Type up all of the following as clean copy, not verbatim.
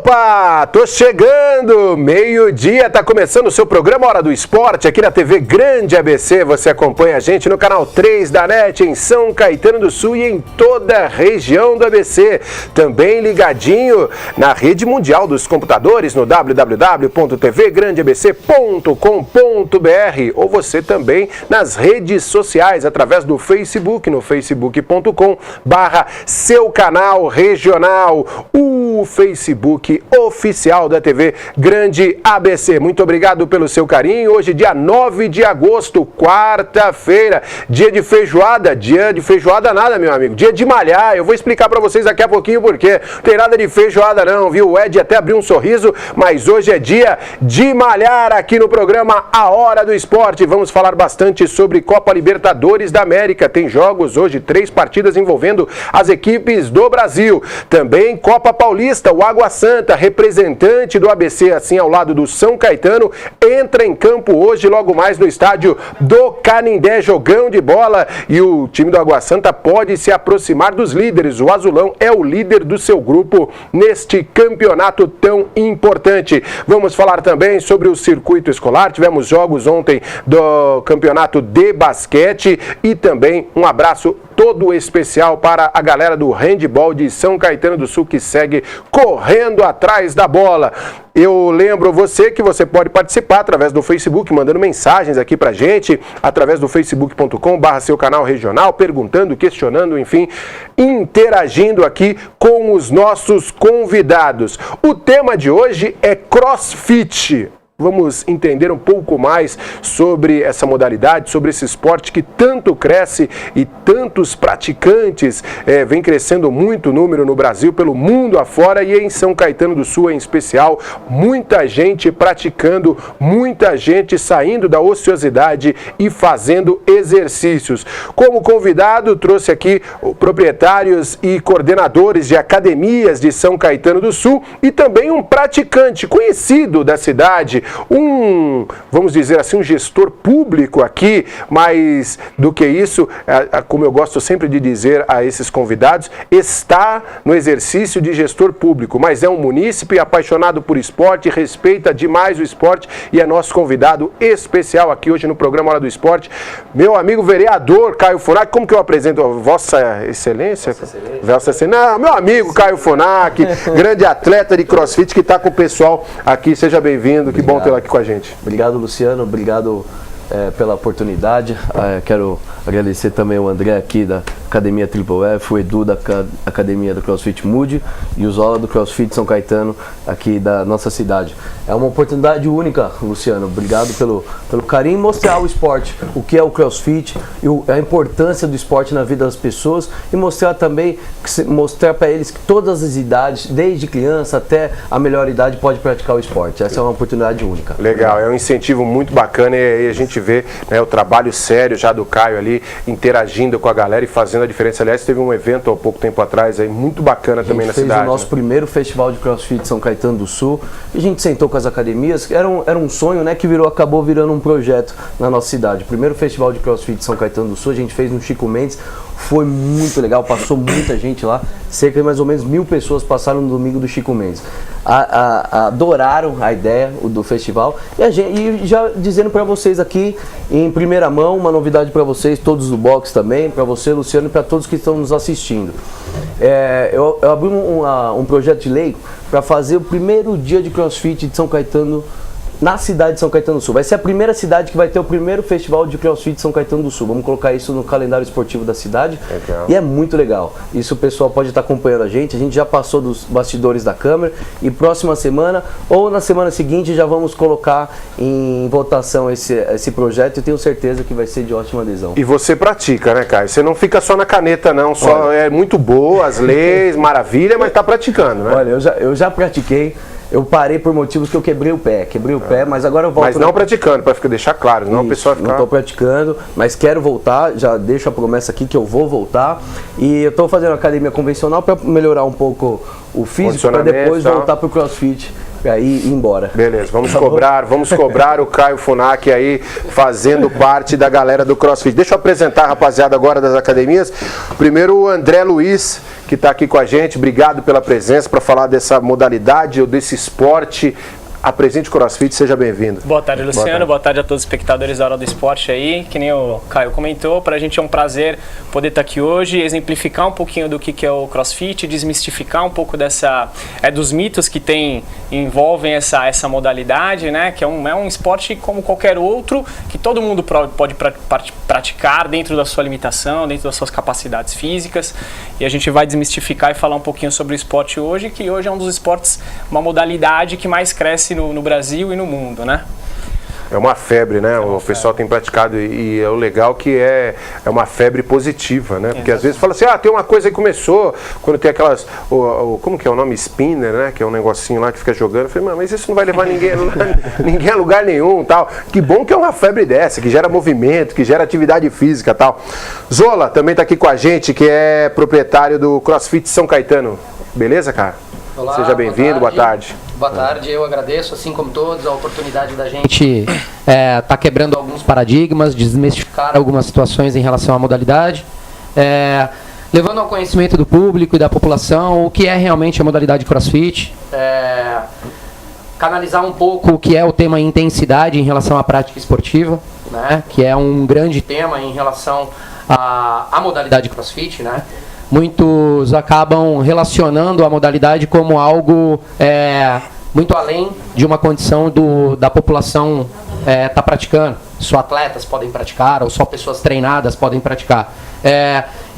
Opa, tô chegando, meio-dia, tá começando o seu programa Hora do Esporte, aqui na TV Grande ABC. Você acompanha a gente no canal 3 da NET, em São Caetano do Sul e em toda a região do ABC. Também ligadinho na rede mundial dos computadores, no www.tvgrandeabc.com.br, ou você também nas redes sociais, através do Facebook, no facebook.com/seu canal regional, o Facebook oficial da TV Grande ABC. Muito obrigado pelo seu carinho. Hoje, dia 9 de agosto, quarta-feira, dia de feijoada nada, meu amigo, dia de malhar. Eu vou explicar para vocês daqui a pouquinho porque não tem nada de feijoada não, viu? O Ed até abriu um sorriso, mas hoje é dia de malhar aqui no programa A Hora do Esporte. Vamos falar bastante sobre Copa Libertadores da América. Tem jogos hoje, 3 partidas envolvendo as equipes do Brasil. Também Copa Paulista, o Água Santa, representante do ABC, assim ao lado do São Caetano, entra em campo hoje, logo mais no estádio do Canindé, jogão de bola, e o time do Água Santa pode se aproximar dos líderes. O Azulão é o líder do seu grupo neste campeonato tão importante. Vamos falar também sobre o circuito escolar. Tivemos jogos ontem do campeonato de basquete e também um abraço todo especial para a galera do handebol de São Caetano do Sul que segue correndo atrás da bola. Eu lembro você que você pode participar através do Facebook, mandando mensagens aqui pra gente, através do facebook.com/seu canal regional, perguntando, questionando, enfim, interagindo aqui com os nossos convidados. O tema de hoje é CrossFit. Vamos entender um pouco mais sobre essa modalidade, sobre esse esporte que tanto cresce e tantos praticantes, vem crescendo muito o número no Brasil, pelo mundo afora, e em São Caetano do Sul em especial, muita gente praticando, muita gente saindo da ociosidade e fazendo exercícios. Como convidado, trouxe aqui proprietários e coordenadores de academias de São Caetano do Sul e também um praticante conhecido da cidade, vamos dizer assim, um gestor público aqui, mas do que isso, como eu gosto sempre de dizer a esses convidados, está no exercício de gestor público, mas é um munícipe apaixonado por esporte, respeita demais o esporte e é nosso convidado especial aqui hoje no programa Hora do Esporte, meu amigo vereador Caio Fonac. Como que eu apresento? Vossa Excelência? Vossa Excelência. Não, meu amigo Caio Fonac, grande atleta de CrossFit que está com o pessoal aqui. Seja bem-vindo, que bom tê-lo aqui com a gente. Obrigado, Luciano, obrigado pela oportunidade. Quero agradecer também o André aqui da Academia Triple F, o Edu da Academia do CrossFit Mood e o Zola do CrossFit São Caetano aqui da nossa cidade. É uma oportunidade única, Luciano. Obrigado pelo carinho, mostrar o esporte, o que é o CrossFit, a importância do esporte na vida das pessoas e mostrar também, mostrar para eles que todas as idades, desde criança até a melhor idade, pode praticar o esporte. Essa é uma oportunidade única. Legal, é um incentivo muito bacana e a gente vê, né, o trabalho sério já do Caio ali, interagindo com a galera e fazendo a diferença. Aliás, teve um evento há pouco tempo atrás aí, muito bacana também na cidade. A gente fez o nosso primeiro festival de CrossFit São Caetano do Sul e a gente sentou com as academias. Era um sonho, né, que acabou virando um projeto na nossa cidade. O primeiro festival de CrossFit São Caetano do Sul a gente fez no Chico Mendes. Foi muito legal, passou muita gente lá, cerca de mais ou menos 1000 pessoas passaram no domingo do Chico Mendes. Adoraram a ideia do festival e já dizendo para vocês aqui em primeira mão, uma novidade para vocês, todos do box também, para você, Luciano, e para todos que estão nos assistindo. Eu abri um projeto de lei para fazer o primeiro dia de CrossFit de São Caetano na cidade de São Caetano do Sul. Vai ser a primeira cidade que vai ter o primeiro festival de CrossFit de São Caetano do Sul. Vamos colocar isso no calendário esportivo da cidade. Legal. E é muito legal. Isso o pessoal pode estar acompanhando a gente já passou dos bastidores da câmera e próxima semana ou na semana seguinte já vamos colocar em votação esse projeto e tenho certeza que vai ser de ótima adesão. E você pratica, né, Caio? Você não fica só na caneta não, é muito boa, as leis, maravilha, mas está praticando, né? Olha, eu já pratiquei. Eu parei por motivos que eu quebrei o pé, mas agora eu volto. Mas não praticando, para deixar claro, não a pessoa ficar... Não estou praticando, mas quero voltar, já deixo a promessa aqui que eu vou voltar. E eu estou fazendo academia convencional para melhorar um pouco o físico, para depois voltar para o CrossFit aí ir embora. Beleza, vamos cobrar o Caio Funac aí fazendo parte da galera do CrossFit. Deixa eu apresentar a rapaziada agora das academias. Primeiro o André Luiz, que está aqui com a gente. Obrigado pela presença para falar dessa modalidade ou desse esporte. Apresente o CrossFit, seja bem-vindo. Boa tarde, Luciano. Boa tarde a todos os espectadores da Hora do Esporte aí. Que nem o Caio comentou, para a gente é um prazer poder estar aqui hoje, exemplificar um pouquinho do que é o CrossFit, desmistificar um pouco dos mitos que envolvem essa modalidade, né? Que é um esporte como qualquer outro, que todo mundo pode praticar dentro da sua limitação, dentro das suas capacidades físicas. E a gente vai desmistificar e falar um pouquinho sobre o esporte hoje, que hoje é um dos esportes, uma modalidade que mais cresce no Brasil e no mundo, né? É uma febre, né? O pessoal tem praticado e é o legal que é uma febre positiva, né? Porque às vezes fala assim, tem uma coisa que começou, quando tem aquelas, como que é o nome? Spinner, né? Que é um negocinho lá que fica jogando. Eu falei, mas isso não vai levar ninguém a lugar nenhum, tal. Que bom que é uma febre dessa, que gera movimento, que gera atividade física, tal. Zola também está aqui com a gente, que é proprietário do CrossFit São Caetano. Beleza, cara? Olá, seja bem-vindo, boa tarde. Boa tarde, eu agradeço, assim como todos, a oportunidade da gente tá quebrando alguns paradigmas, desmistificar algumas situações em relação à modalidade, levando ao conhecimento do público e da população o que é realmente a modalidade CrossFit, canalizar um pouco o que é o tema intensidade em relação à prática esportiva, né, que é um grande tema em relação à modalidade CrossFit, né. Muitos acabam relacionando a modalidade como algo muito além de uma condição da população tá praticando. Só atletas podem praticar ou só pessoas treinadas podem praticar.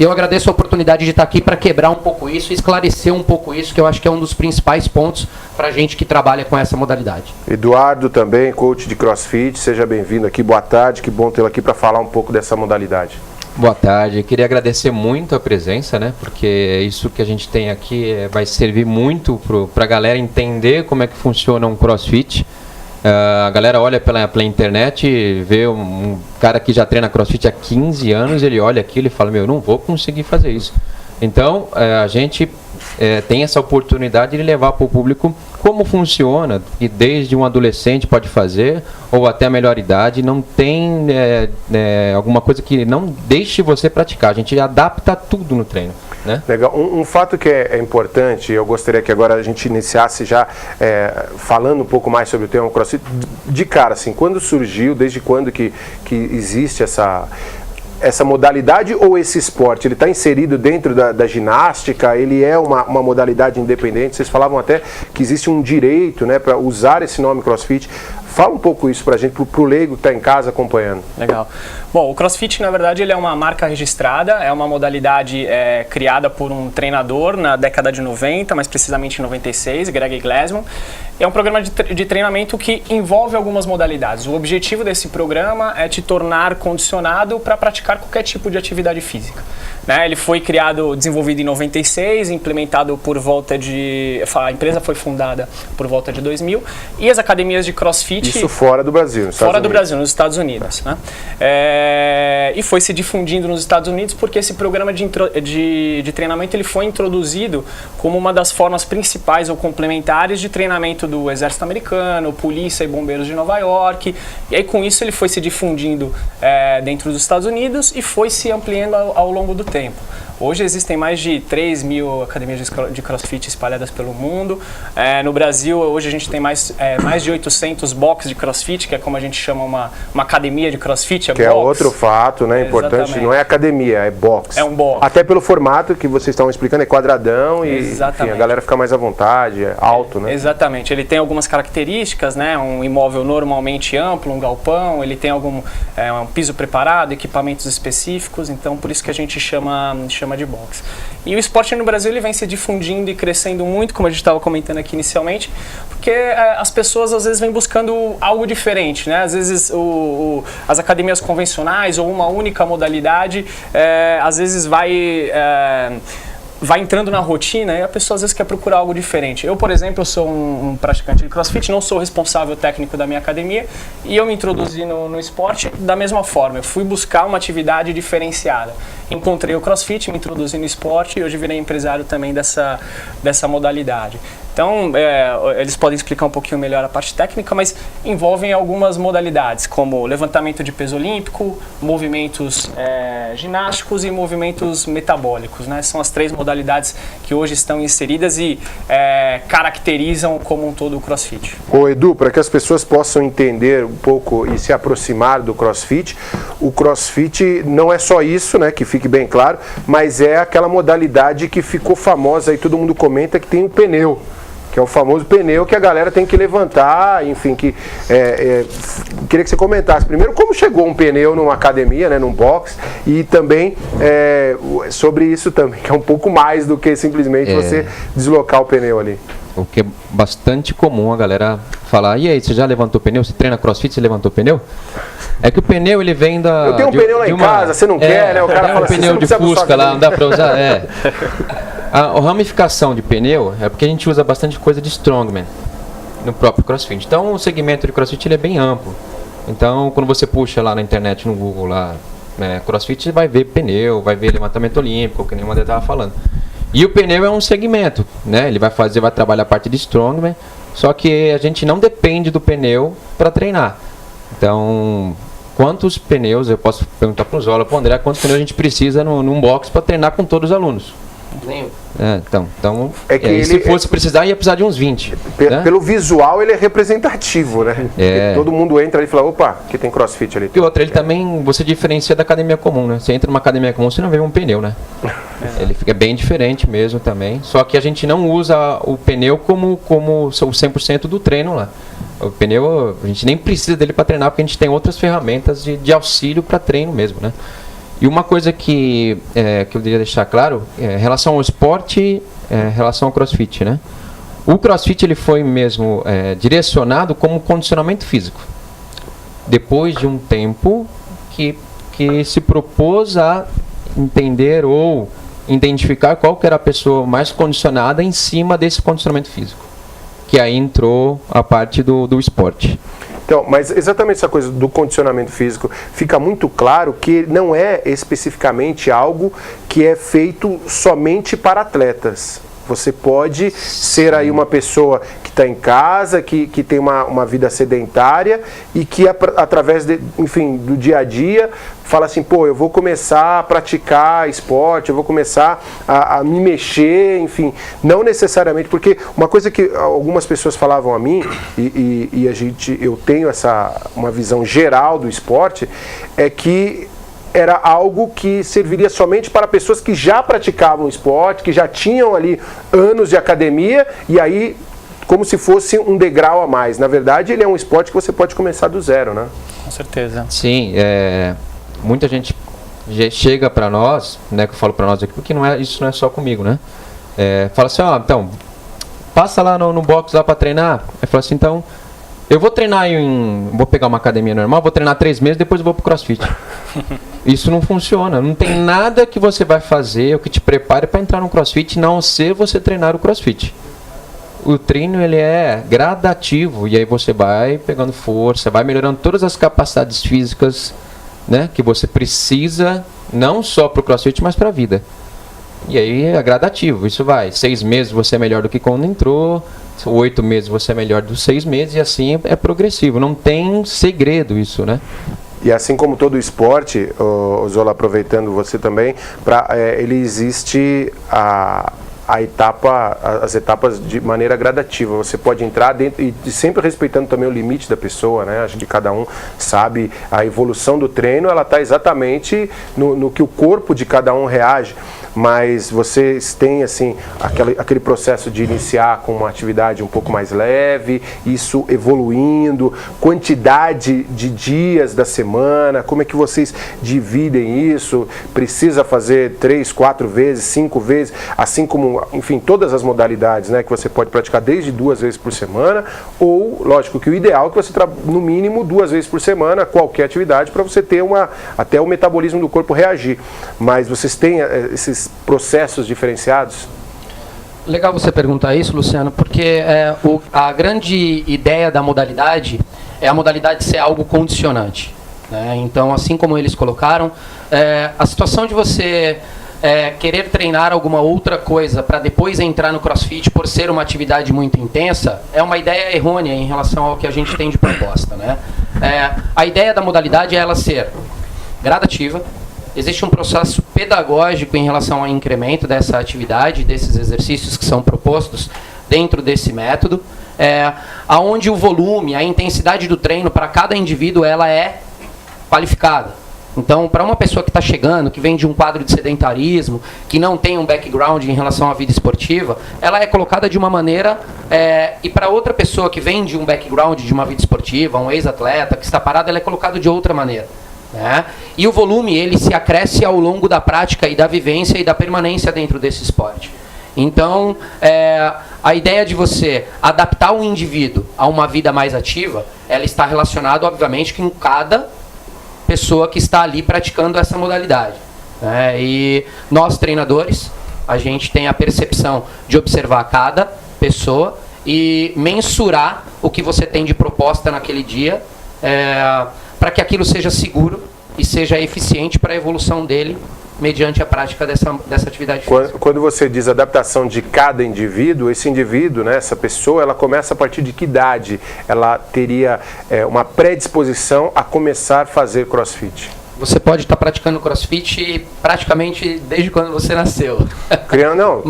Eu agradeço a oportunidade de estar aqui para quebrar um pouco isso, esclarecer um pouco isso, que eu acho que é um dos principais pontos para a gente que trabalha com essa modalidade. Eduardo também, coach de CrossFit, seja bem-vindo aqui, boa tarde, que bom tê-lo aqui para falar um pouco dessa modalidade. Boa tarde, eu queria agradecer muito a presença, né? Porque isso que a gente tem aqui vai servir muito para a galera entender como é que funciona um CrossFit. A galera olha pela internet, vê um cara que já treina CrossFit há 15 anos, ele olha aquilo e fala, eu não vou conseguir fazer isso. Então, a gente tem essa oportunidade de levar para o público como funciona, e desde um adolescente pode fazer, ou até a melhor idade, não tem alguma coisa que não deixe você praticar, a gente adapta tudo no treino. Né? Legal. Um fato que é importante, eu gostaria que agora a gente iniciasse já falando um pouco mais sobre o tema CrossFit, de cara, assim, quando surgiu, desde quando que existe essa modalidade ou esse esporte? Ele está inserido dentro da ginástica? Ele é uma modalidade independente? Vocês falavam até que existe um direito, né, para usar esse nome CrossFit. Fala um pouco isso pra gente, pro leigo que está em casa acompanhando. Legal. Bom, o CrossFit, na verdade, ele é uma marca registrada, é uma modalidade criada por um treinador na década de 90, mais precisamente em 96, Greg Glassman. É um programa de treinamento que envolve algumas modalidades. O objetivo desse programa é te tornar condicionado para praticar qualquer tipo de atividade física. Né? Ele foi desenvolvido em 96, implementado por volta de... A empresa foi fundada por volta de 2000, e as academias de CrossFit... Isso fora do Brasil, nos Estados Unidos. Fora do Brasil, nos Estados Unidos. Né? E foi se difundindo nos Estados Unidos porque esse programa de treinamento ele foi introduzido como uma das formas principais ou complementares de treinamento do Exército Americano, Polícia e Bombeiros de Nova York. E aí com isso ele foi se difundindo dentro dos Estados Unidos e foi se ampliando ao longo do tempo. Hoje existem mais de 3 mil academias de CrossFit espalhadas pelo mundo. No Brasil, hoje a gente tem mais de 800 boxes de CrossFit, que é como a gente chama uma academia de CrossFit. Que box. É outro fato, né, importante, exatamente. Não é academia, é box. É um box. Até pelo formato que vocês estão explicando, é quadradão e enfim, a galera fica mais à vontade, é alto, né? Exatamente, ele tem algumas características, né, um imóvel normalmente amplo, um galpão, ele tem um piso preparado, equipamentos específicos, então por isso que a gente chama de boxe. E o esporte no Brasil ele vem se difundindo e crescendo muito, como a gente estava comentando aqui inicialmente, porque as pessoas às vezes vêm buscando algo diferente, né? Às vezes as academias convencionais ou uma única modalidade, às vezes vai entrando na rotina e a pessoa às vezes quer procurar algo diferente. Eu, por exemplo, sou um praticante de CrossFit, não sou responsável técnico da minha academia e eu me introduzi no esporte da mesma forma. Eu fui buscar uma atividade diferenciada. Encontrei o CrossFit, me introduzi no esporte e hoje virei empresário também dessa modalidade. Então, eles podem explicar um pouquinho melhor a parte técnica, mas envolvem algumas modalidades, como levantamento de peso olímpico, movimentos ginásticos e movimentos metabólicos, né? São as 3 modalidades que hoje estão inseridas e caracterizam como um todo o CrossFit. Ô Edu, para que as pessoas possam entender um pouco e se aproximar do CrossFit, o CrossFit não é só isso, né, que fique bem claro, mas é aquela modalidade que ficou famosa e todo mundo comenta que tem o pneu, que é o famoso pneu que a galera tem que levantar, enfim, queria que você comentasse primeiro como chegou um pneu numa academia, né, num box, e também sobre isso também, que é um pouco mais do que simplesmente você deslocar o pneu ali. O que é bastante comum a galera falar, e aí, você já levantou o pneu? Você treina CrossFit, você levantou o pneu? É que o pneu, ele vem da... Eu tenho um pneu lá em casa, você não quer, né? O cara fala um assim, pneu de Fusca lá, não dá pra usar, A ramificação de pneu é porque a gente usa bastante coisa de Strongman no próprio CrossFit. Então, o segmento de CrossFit ele é bem amplo. Então, quando você puxa lá na internet, no Google, lá, CrossFit, você vai ver pneu, vai ver levantamento olímpico, que nem o André estava falando. E o pneu é um segmento, né? Ele vai trabalhar a parte de Strongman, só que a gente não depende do pneu para treinar. Então, quantos pneus, eu posso perguntar para o Zola, para o André, quantos pneus a gente precisa num box para treinar com todos os alunos? Nenhum. Então se fosse precisar, ia precisar de uns 20. Né? Pelo visual, ele é representativo, né? Todo mundo entra ali e fala, opa, aqui tem CrossFit ali. E outra, ele também, você diferencia da academia comum, né? Você entra numa academia comum, você não vê um pneu, né? Ele fica bem diferente mesmo também. Só que a gente não usa o pneu como o 100% do treino lá. O pneu, a gente nem precisa dele para treinar, porque a gente tem outras ferramentas de auxílio para treino mesmo, né? E uma coisa que eu queria deixar claro, em relação ao esporte, em relação ao CrossFit, né? O CrossFit ele foi mesmo direcionado como condicionamento físico. Depois de um tempo que se propôs a entender ou identificar qual que era a pessoa mais condicionada em cima desse condicionamento físico. Que aí entrou a parte do esporte. Então, mas exatamente essa coisa do condicionamento físico, fica muito claro que não é especificamente algo que é feito somente para atletas. Você pode ser aí uma pessoa que está em casa, que tem uma vida sedentária e que através do dia a dia fala assim, pô, eu vou começar a praticar esporte, eu vou começar a me mexer, enfim, não necessariamente, porque uma coisa que algumas pessoas falavam a mim, e eu tenho uma visão geral do esporte, é que era algo que serviria somente para pessoas que já praticavam esporte, que já tinham ali anos de academia, e aí como se fosse um degrau a mais. Na verdade, ele é um esporte que você pode começar do zero, né? Com certeza. Sim, muita gente chega para nós, né, que eu falo para nós aqui, porque isso não é só comigo, né? Fala assim, então, passa lá no box lá para treinar. Aí fala assim, então, eu vou treinar vou pegar uma academia normal, vou treinar 3 meses, depois eu vou pro CrossFit. Isso não funciona. Não tem nada que você vai fazer ou que te prepare para entrar no CrossFit, não ser você treinar o CrossFit. O treino ele é gradativo e aí você vai pegando força, vai melhorando todas as capacidades físicas, né, que você precisa, não só para o CrossFit, mas para a vida. E aí é gradativo. Isso vai 6 meses você é melhor do que quando entrou, 8 meses você é melhor dos 6 meses e assim é progressivo. Não tem segredo isso, né? E assim como todo esporte, Zola, aproveitando você também, ele existe as etapas de maneira gradativa. Você pode entrar dentro e sempre respeitando também o limite da pessoa, né? Acho que cada um sabe a evolução do treino, ela está exatamente no que o corpo de cada um reage. Mas vocês têm assim aquele processo de iniciar com uma atividade um pouco mais leve, isso evoluindo, quantidade de dias da semana, como é que vocês dividem isso? Precisa fazer 3, 4 vezes, 5 vezes, assim como, enfim, todas as modalidades, né, que você pode praticar desde 2 vezes por semana, ou, lógico, que o ideal é que você no mínimo 2 vezes por semana, qualquer atividade, para você ter até o metabolismo do corpo reagir. Mas vocês têm esses processos diferenciados? Legal você perguntar isso, Luciano, porque a grande ideia da modalidade é a modalidade ser algo condicionante, né? Então, assim como eles colocaram, a situação de você querer treinar alguma outra coisa para depois entrar no CrossFit por ser uma atividade muito intensa é uma ideia errônea em relação ao que a gente tem de proposta, né? A ideia da modalidade é ela ser gradativa. Existe um processo pedagógico em relação ao incremento dessa atividade, desses exercícios que são propostos dentro desse método, aonde o volume, a intensidade do treino para cada indivíduo ela é qualificada. Então, para uma pessoa que está chegando, que vem de um quadro de sedentarismo, que não tem um background em relação à vida esportiva, ela é colocada de uma maneira, e para outra pessoa que vem de um background de uma vida esportiva, um ex-atleta que está parado, ela é colocada de outra maneira. Né? E o volume ele se acresce ao longo da prática e da vivência e da permanência dentro desse esporte. Então, a ideia de você adaptar o indivíduo a uma vida mais ativa, ela está relacionada, obviamente, com cada pessoa que está ali praticando essa modalidade. Né? E nós, treinadores, a gente tem a percepção de observar cada pessoa e mensurar o que você tem de proposta naquele dia, para que aquilo seja seguro e seja eficiente para a evolução dele mediante a prática dessa atividade física. Quando você diz adaptação de cada indivíduo, esse indivíduo, né, essa pessoa, ela começa a partir de que idade ela teria uma predisposição a começar a fazer CrossFit? Você pode estar praticando CrossFit praticamente desde quando você nasceu. Não,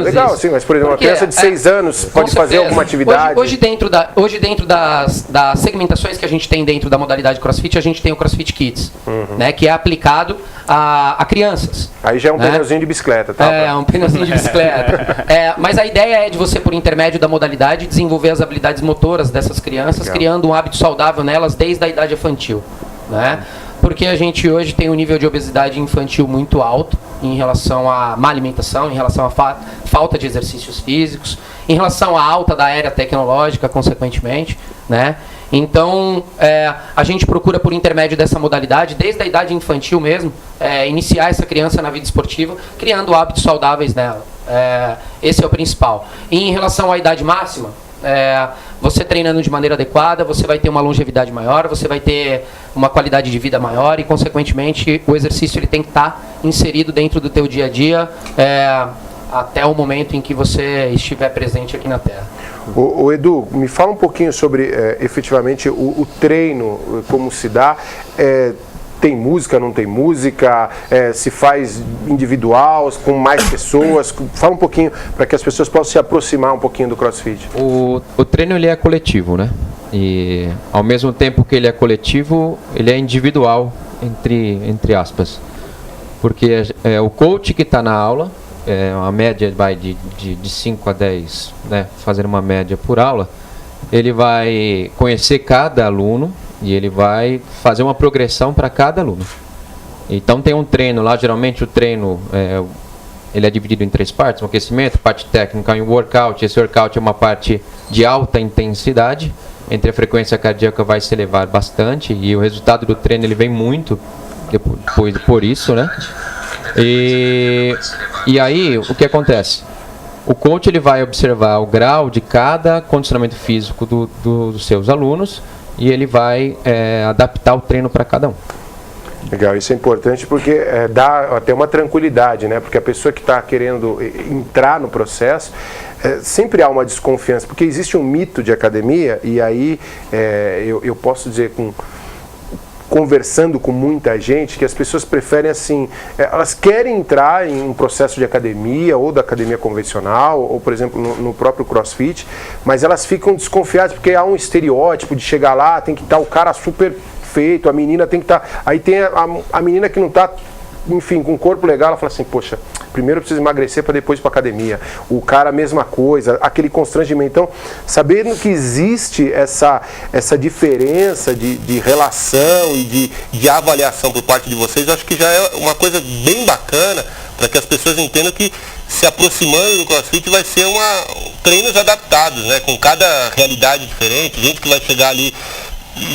legal, sim, mas por exemplo, uma criança de 6 anos pode fazer alguma atividade? Hoje dentro das segmentações que a gente tem dentro da modalidade CrossFit, a gente tem o CrossFit Kids, né, que é aplicado a crianças. Aí já é um pneuzinho de bicicleta, tá? Um pneuzinho de bicicleta. Mas a ideia é de você, por intermédio da modalidade, desenvolver as habilidades motoras dessas crianças, criando um hábito saudável nelas desde a idade infantil, né? Porque a gente hoje tem um nível de obesidade infantil muito alto em relação à má alimentação, em relação à falta de exercícios físicos, em relação à alta da era tecnológica, consequentemente, né? Então, a gente procura, por intermédio dessa modalidade, desde a idade infantil mesmo, iniciar essa criança na vida esportiva, criando hábitos saudáveis nela. Esse é o principal. E em relação à idade máxima, você treinando de maneira adequada, você vai ter uma longevidade maior, você vai ter uma qualidade de vida maior e, consequentemente, o exercício ele tem que estar inserido dentro do teu dia a dia até o momento em que você estiver presente aqui na Terra. O Edu, me fala um pouquinho sobre efetivamente o treino, como se dá. Tem música, não tem música? Se faz individual, com mais pessoas? Fala um pouquinho para que as pessoas possam se aproximar um pouquinho do CrossFit. O treino ele é coletivo, né? E ao mesmo tempo que ele é coletivo, ele é individual, entre aspas. Porque o coach que está na aula, a média vai de 5 a 10, né? Fazendo uma média por aula, ele vai conhecer cada aluno, e ele vai fazer uma progressão para cada aluno. Então tem um treino lá, geralmente o treino ele é dividido em 3 partes, um aquecimento, parte técnica e um workout. Esse workout é uma parte de alta intensidade, entre a frequência cardíaca vai se elevar bastante e o resultado do treino ele vem muito depois por isso, né? E aí o que acontece? O coach ele vai observar o grau de cada condicionamento físico dos seus alunos e ele vai adaptar o treino para cada um. Legal, isso é importante porque dá até uma tranquilidade, né? Porque a pessoa que está querendo entrar no processo, sempre há uma desconfiança, porque existe um mito de academia, e aí eu posso dizer, conversando com muita gente, que as pessoas preferem assim, elas querem entrar em um processo de academia, ou da academia convencional, ou por exemplo no próprio CrossFit, mas elas ficam desconfiadas porque há um estereótipo de chegar lá, tem que estar o cara super feito, a menina tem que estar, aí tem a menina que não está, enfim, com um corpo legal, ela fala assim, poxa, primeiro eu preciso emagrecer para depois ir para academia. O cara, a mesma coisa, aquele constrangimento. Então, sabendo que existe essa diferença de relação e de avaliação por parte de vocês, eu acho que já é uma coisa bem bacana para que as pessoas entendam que se aproximando do CrossFit vai ser treinos adaptados, né, com cada realidade diferente, gente que vai chegar ali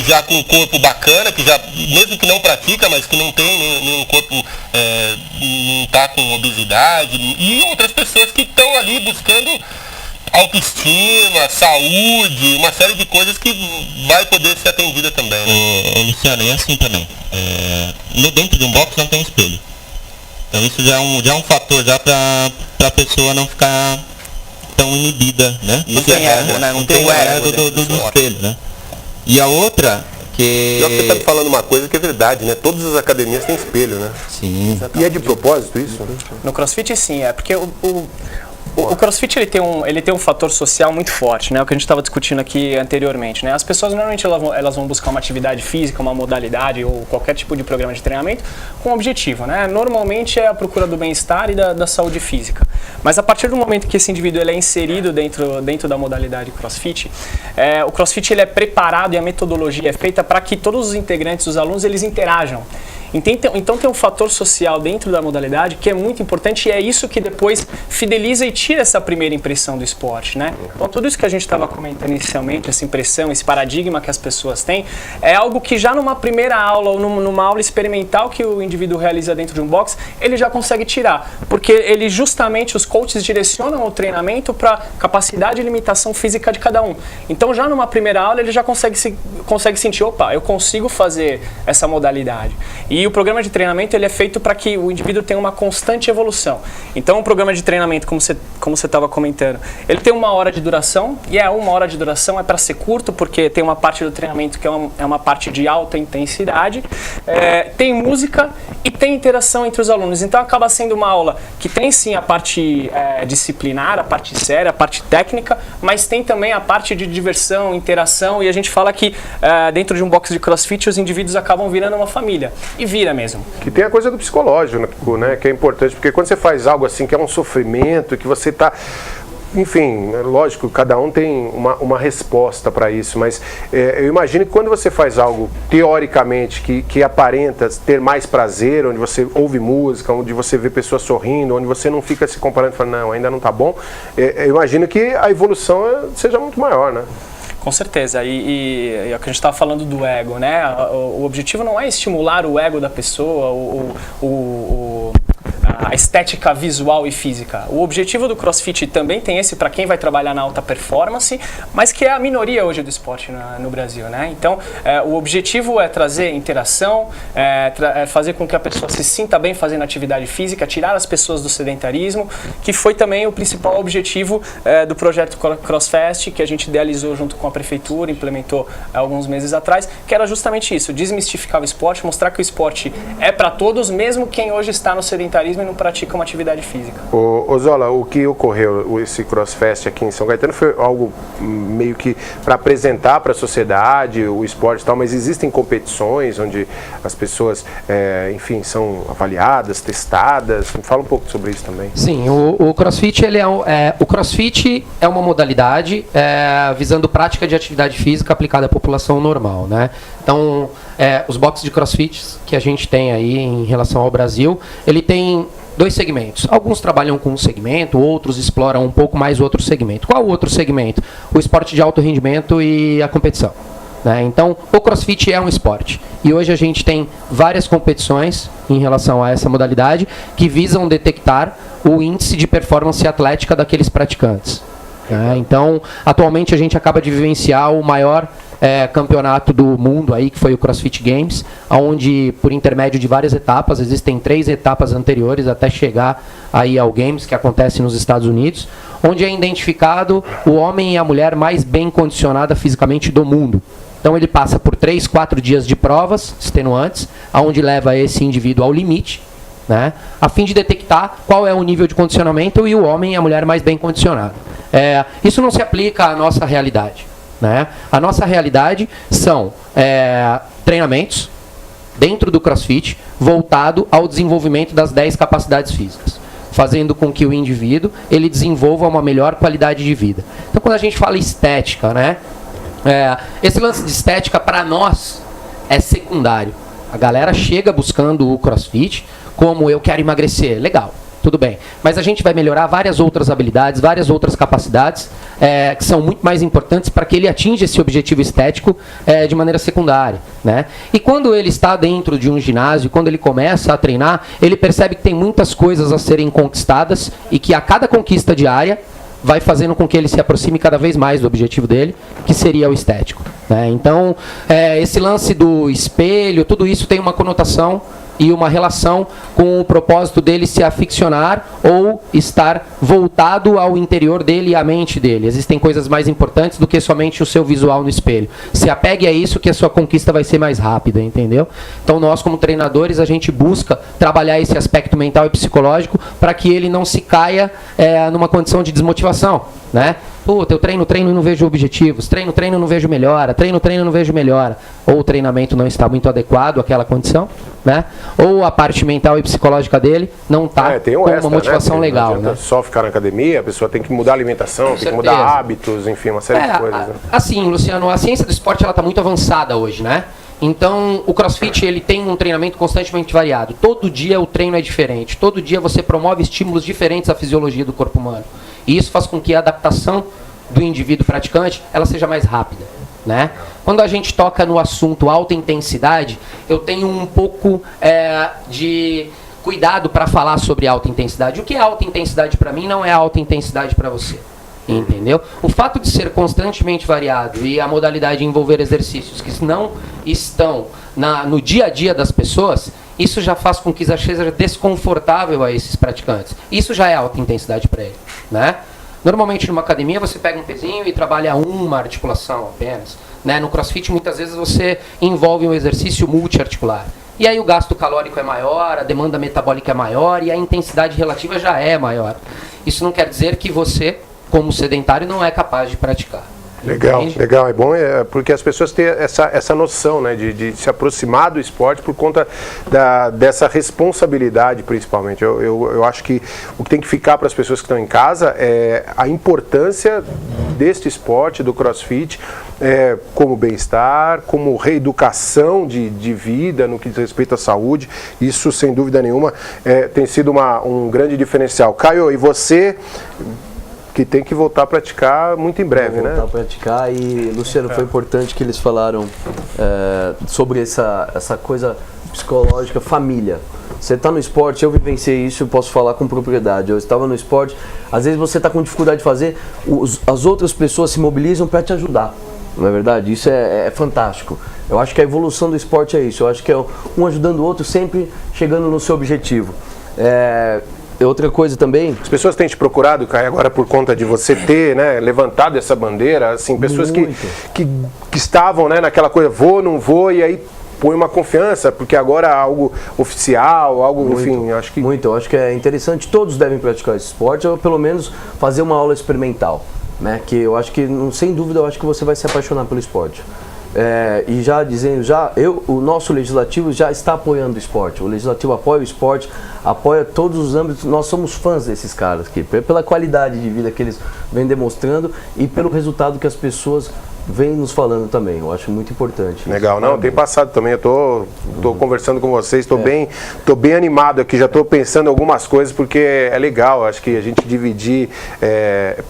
já com um corpo bacana, que já, mesmo que não pratica, mas que não tem nenhum corpo, não está com obesidade, e outras pessoas que estão ali buscando autoestima, saúde, uma série de coisas que vai poder ser atendida também, né? Luciano, é assim também. Dentro de um box não tem espelho. Então isso já é um fator já para a pessoa não ficar tão inibida, né? Não tem ego, né? Não tem o ego do espelho, né? E a outra que... Já que você está me falando uma coisa que é verdade, né? Todas as academias têm espelho, né? Sim. E é de propósito isso? No CrossFit sim, porque o CrossFit ele tem um fator social muito forte, né? O que a gente estava discutindo aqui anteriormente, né? As pessoas normalmente elas vão buscar uma atividade física, uma modalidade ou qualquer tipo de programa de treinamento com um objetivo, né? Normalmente é a procura do bem-estar e da saúde física. Mas a partir do momento que esse indivíduo ele é inserido dentro da modalidade CrossFit, o CrossFit ele é preparado e a metodologia é feita para que todos os integrantes, os alunos, eles interajam. Então tem um fator social dentro da modalidade que é muito importante e é isso que depois fideliza e tira essa primeira impressão do esporte, né? Então tudo isso que a gente estava comentando inicialmente, essa impressão, esse paradigma que as pessoas têm, é algo que já numa primeira aula ou numa aula experimental que o indivíduo realiza dentro de um box, ele já consegue tirar, porque ele justamente, os coaches direcionam o treinamento para capacidade e limitação física de cada um. Então já numa primeira aula ele já consegue sentir, opa, eu consigo fazer essa modalidade. E o programa de treinamento ele é feito para que o indivíduo tenha uma constante evolução. Então o programa de treinamento, como você estava comentando, ele tem 1 hora de duração, e 1 hora de duração é para ser curto, porque tem uma parte do treinamento que é uma parte de alta intensidade, tem música e tem interação entre os alunos. Então acaba sendo uma aula que tem sim a parte disciplinar, a parte séria, a parte técnica, mas tem também a parte de diversão, interação, e a gente fala que dentro de um box de CrossFit os indivíduos acabam virando uma família. E vira mesmo. Que tem a coisa do psicológico, né? Que é importante, porque quando você faz algo assim que é um sofrimento, que você está... Enfim, lógico, cada um tem uma resposta para isso, mas eu imagino que quando você faz algo, teoricamente, que aparenta ter mais prazer, onde você ouve música, onde você vê pessoas sorrindo, onde você não fica se comparando e falando, não, ainda não está bom, eu imagino que a evolução seja muito maior, né? Com certeza, e é o que a gente estava falando do ego, né? O objetivo não é estimular o ego da pessoa, a estética visual e física. O objetivo do CrossFit também tem esse para quem vai trabalhar na alta performance, mas que é a minoria hoje do esporte no Brasil, né? Então, o objetivo é trazer interação, fazer com que a pessoa se sinta bem fazendo atividade física, tirar as pessoas do sedentarismo, que foi também o principal objetivo do projeto CrossFest, que a gente idealizou junto com a prefeitura, implementou alguns meses atrás, que era justamente isso, desmistificar o esporte, mostrar que o esporte é para todos, mesmo quem hoje está no sedentarismo e não pratica uma atividade física. Ô Zola, o que ocorreu, esse CrossFest aqui em São Caetano, foi algo meio que para apresentar para a sociedade o esporte e tal, mas existem competições onde as pessoas, enfim, são avaliadas, testadas? Fala um pouco sobre isso também. Sim, o CrossFit, o CrossFit é uma modalidade visando prática de atividade física aplicada à população normal, né? Então, os boxes de CrossFit que a gente tem aí em relação ao Brasil, ele tem 2 segmentos. Alguns trabalham com um segmento, outros exploram um pouco mais outro segmento. Qual o outro segmento? O esporte de alto rendimento e a competição, né? Então, o CrossFit é um esporte. E hoje a gente tem várias competições em relação a essa modalidade que visam detectar o índice de performance atlética daqueles praticantes. Então, atualmente a gente acaba de vivenciar o maior campeonato do mundo aí, que foi o CrossFit Games, onde por intermédio de várias etapas, existem 3 etapas anteriores até chegar aí ao Games, que acontece nos Estados Unidos, onde é identificado o homem e a mulher mais bem condicionada fisicamente do mundo. Então ele passa por 3, 4 dias de provas extenuantes, onde leva esse indivíduo ao limite, né, a fim de detectar qual é o nível de condicionamento e o homem e a mulher mais bem condicionado. Isso não se aplica à nossa realidade, né? A nossa realidade são treinamentos dentro do CrossFit voltado ao desenvolvimento das 10 capacidades físicas, fazendo com que o indivíduo ele desenvolva uma melhor qualidade de vida. Então, quando a gente fala estética, né, esse lance de estética para nós é secundário. A galera chega buscando o CrossFit como eu quero emagrecer, legal. Tudo bem, mas a gente vai melhorar várias outras habilidades, várias outras capacidades que são muito mais importantes para que ele atinja esse objetivo estético de maneira secundária, né? E quando ele está dentro de um ginásio, quando ele começa a treinar, ele percebe que tem muitas coisas a serem conquistadas e que a cada conquista diária vai fazendo com que ele se aproxime cada vez mais do objetivo dele, que seria o estético, né? Então, esse lance do espelho, tudo isso tem uma conotação e uma relação com o propósito dele se aficionar ou estar voltado ao interior dele e à mente dele. Existem coisas mais importantes do que somente o seu visual no espelho. Se apegue a isso que a sua conquista vai ser mais rápida, entendeu? Então nós, como treinadores, a gente busca trabalhar esse aspecto mental e psicológico para que ele não se caia numa condição de desmotivação, né? Puta, eu treino e não vejo objetivos, treino e não vejo melhora, treino e não vejo melhora. Ou o treinamento não está muito adequado àquela condição, né? Ou a parte mental e psicológica dele não está com uma motivação legal, né? Só ficar na academia, a pessoa tem que mudar a alimentação, tem que mudar hábitos, enfim, uma série de coisas. Né? Assim, Luciano, a ciência do esporte está muito avançada hoje, né? Então, o CrossFit ele tem um treinamento constantemente variado. Todo dia o treino é diferente. Todo dia você promove estímulos diferentes à fisiologia do corpo humano. E isso faz com que a adaptação do indivíduo praticante ela seja mais rápida, né? Quando a gente toca no assunto alta intensidade, eu tenho um pouco de cuidado para falar sobre alta intensidade. O que é alta intensidade para mim não é alta intensidade para você. Entendeu? O fato de ser constantemente variado e a modalidade envolver exercícios que não estão no dia a dia das pessoas, isso já faz com que seja desconfortável a esses praticantes. Isso já é alta intensidade para ele, né? Normalmente numa academia você pega um pezinho e trabalha uma articulação apenas, né? No CrossFit muitas vezes você envolve um exercício multiarticular. E aí o gasto calórico é maior, a demanda metabólica é maior e a intensidade relativa já é maior. Isso não quer dizer que você, como sedentário, não é capaz de praticar. Legal, legal, é bom porque as pessoas têm essa noção, né, de se aproximar do esporte por conta dessa responsabilidade, principalmente. Eu acho que o que tem que ficar para as pessoas que estão em casa é a importância deste esporte, do CrossFit, como bem-estar, como reeducação de vida no que diz respeito à saúde. Isso, sem dúvida nenhuma, tem sido um grande diferencial. Caio, e você que tem que voltar a praticar muito em breve, né? Voltar a praticar e, Luciano, foi importante que eles falaram sobre essa coisa psicológica, família. Você está no esporte, eu vivenciei isso, eu posso falar com propriedade. Eu estava no esporte, às vezes você está com dificuldade de fazer, as outras pessoas se mobilizam para te ajudar. Não é verdade? Isso é fantástico. Eu acho que a evolução do esporte é isso. Eu acho que é um ajudando o outro, sempre chegando no seu objetivo. Outra coisa também... As pessoas têm te procurado, Caio, agora por conta de você ter, né, levantado essa bandeira, assim, pessoas que estavam, né, naquela coisa, vou, não vou, e aí põe uma confiança, porque agora é algo oficial, algo, enfim, acho que... Muito, eu acho que é interessante, todos devem praticar esse esporte, ou pelo menos fazer uma aula experimental, né, que eu acho que, sem dúvida, eu acho que você vai se apaixonar pelo esporte. E já dizendo, o nosso legislativo já está apoiando o esporte. O legislativo apoia o esporte, apoia todos os âmbitos. Nós somos fãs desses caras aqui, pela qualidade de vida que eles vêm demonstrando e pelo resultado que as pessoas vêm nos falando também. Eu acho muito importante. Legal, não, tem passado também. Eu tô conversando com vocês, tô bem animado aqui, já tô pensando em algumas coisas, porque é legal, acho que a gente dividir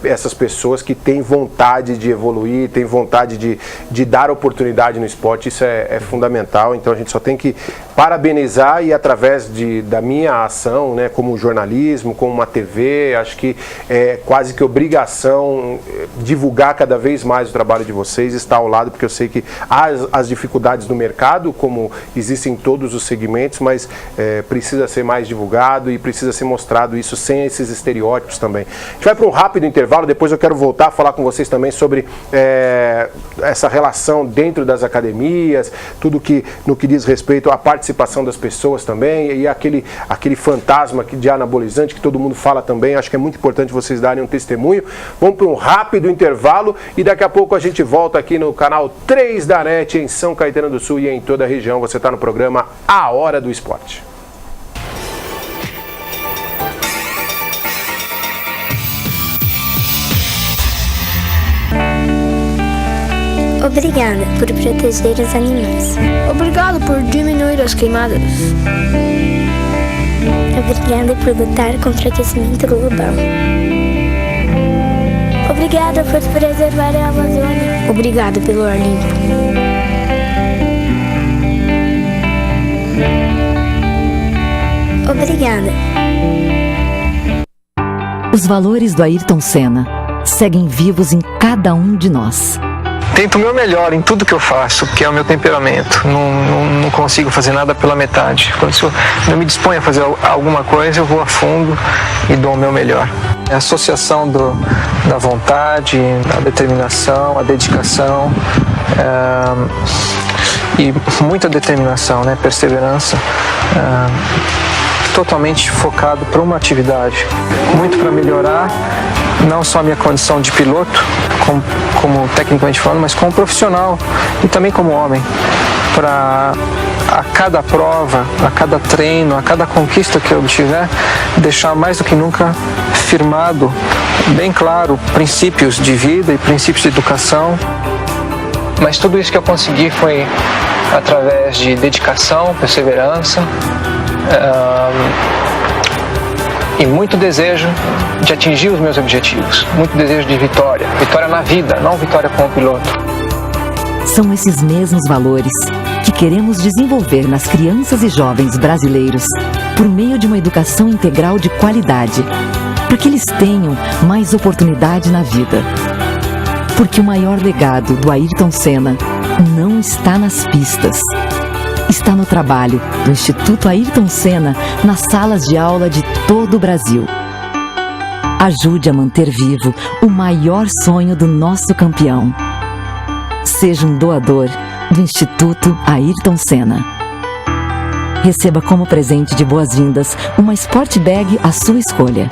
essas pessoas que têm vontade de evoluir, têm vontade de dar oportunidade no esporte, isso é fundamental. Então a gente só tem que parabenizar e através da minha ação, né, como jornalismo, como uma TV, acho que é quase que obrigação divulgar cada vez mais o trabalho de vocês, estar ao lado, porque eu sei que há as dificuldades no mercado, como existem em todos os segmentos, mas precisa ser mais divulgado e precisa ser mostrado isso sem esses estereótipos também. A gente vai para um rápido intervalo, depois eu quero voltar a falar com vocês também sobre essa relação dentro das academias, tudo no que diz respeito à participação das pessoas também, e aquele fantasma de anabolizante que todo mundo fala também. Acho que é muito importante vocês darem um testemunho. Vamos para um rápido intervalo e daqui a pouco a gente volta aqui no canal 3 da NET em São Caetano do Sul e em toda a região. Você está no programa A Hora do Esporte. Obrigada por proteger os animais. Obrigado por diminuir as queimadas. Obrigada por lutar contra o aquecimento global. Obrigada por preservar a Amazônia. Obrigado pelo ar limpo. Obrigada. Os valores do Ayrton Senna seguem vivos em cada um de nós. tento o meu melhor em tudo que eu faço, que é o meu temperamento. Não consigo fazer nada pela metade. Quando eu me disponho a fazer alguma coisa, eu vou a fundo e dou o meu melhor. É a associação da vontade, da determinação, a dedicação e muita determinação, né? Perseverança. Totalmente focado para uma atividade, muito para melhorar não só a minha condição de piloto, como tecnicamente falando, mas como profissional e também como homem, para a cada prova, a cada treino, a cada conquista que eu obtiver, deixar mais do que nunca firmado, bem claro, princípios de vida e princípios de educação. Mas tudo isso que eu consegui foi através de dedicação, perseverança, e muito desejo de atingir os meus objetivos, muito desejo de vitória na vida, não vitória como piloto. São esses mesmos valores que queremos desenvolver nas crianças e jovens brasileiros por meio de uma educação integral de qualidade, para que eles tenham mais oportunidade na vida. Porque o maior legado do Ayrton Senna não está nas pistas. Está no trabalho do Instituto Ayrton Senna nas salas de aula de todo o Brasil. Ajude a manter vivo o maior sonho do nosso campeão. Seja um doador do Instituto Ayrton Senna. Receba como presente de boas-vindas uma Sport Bag à sua escolha.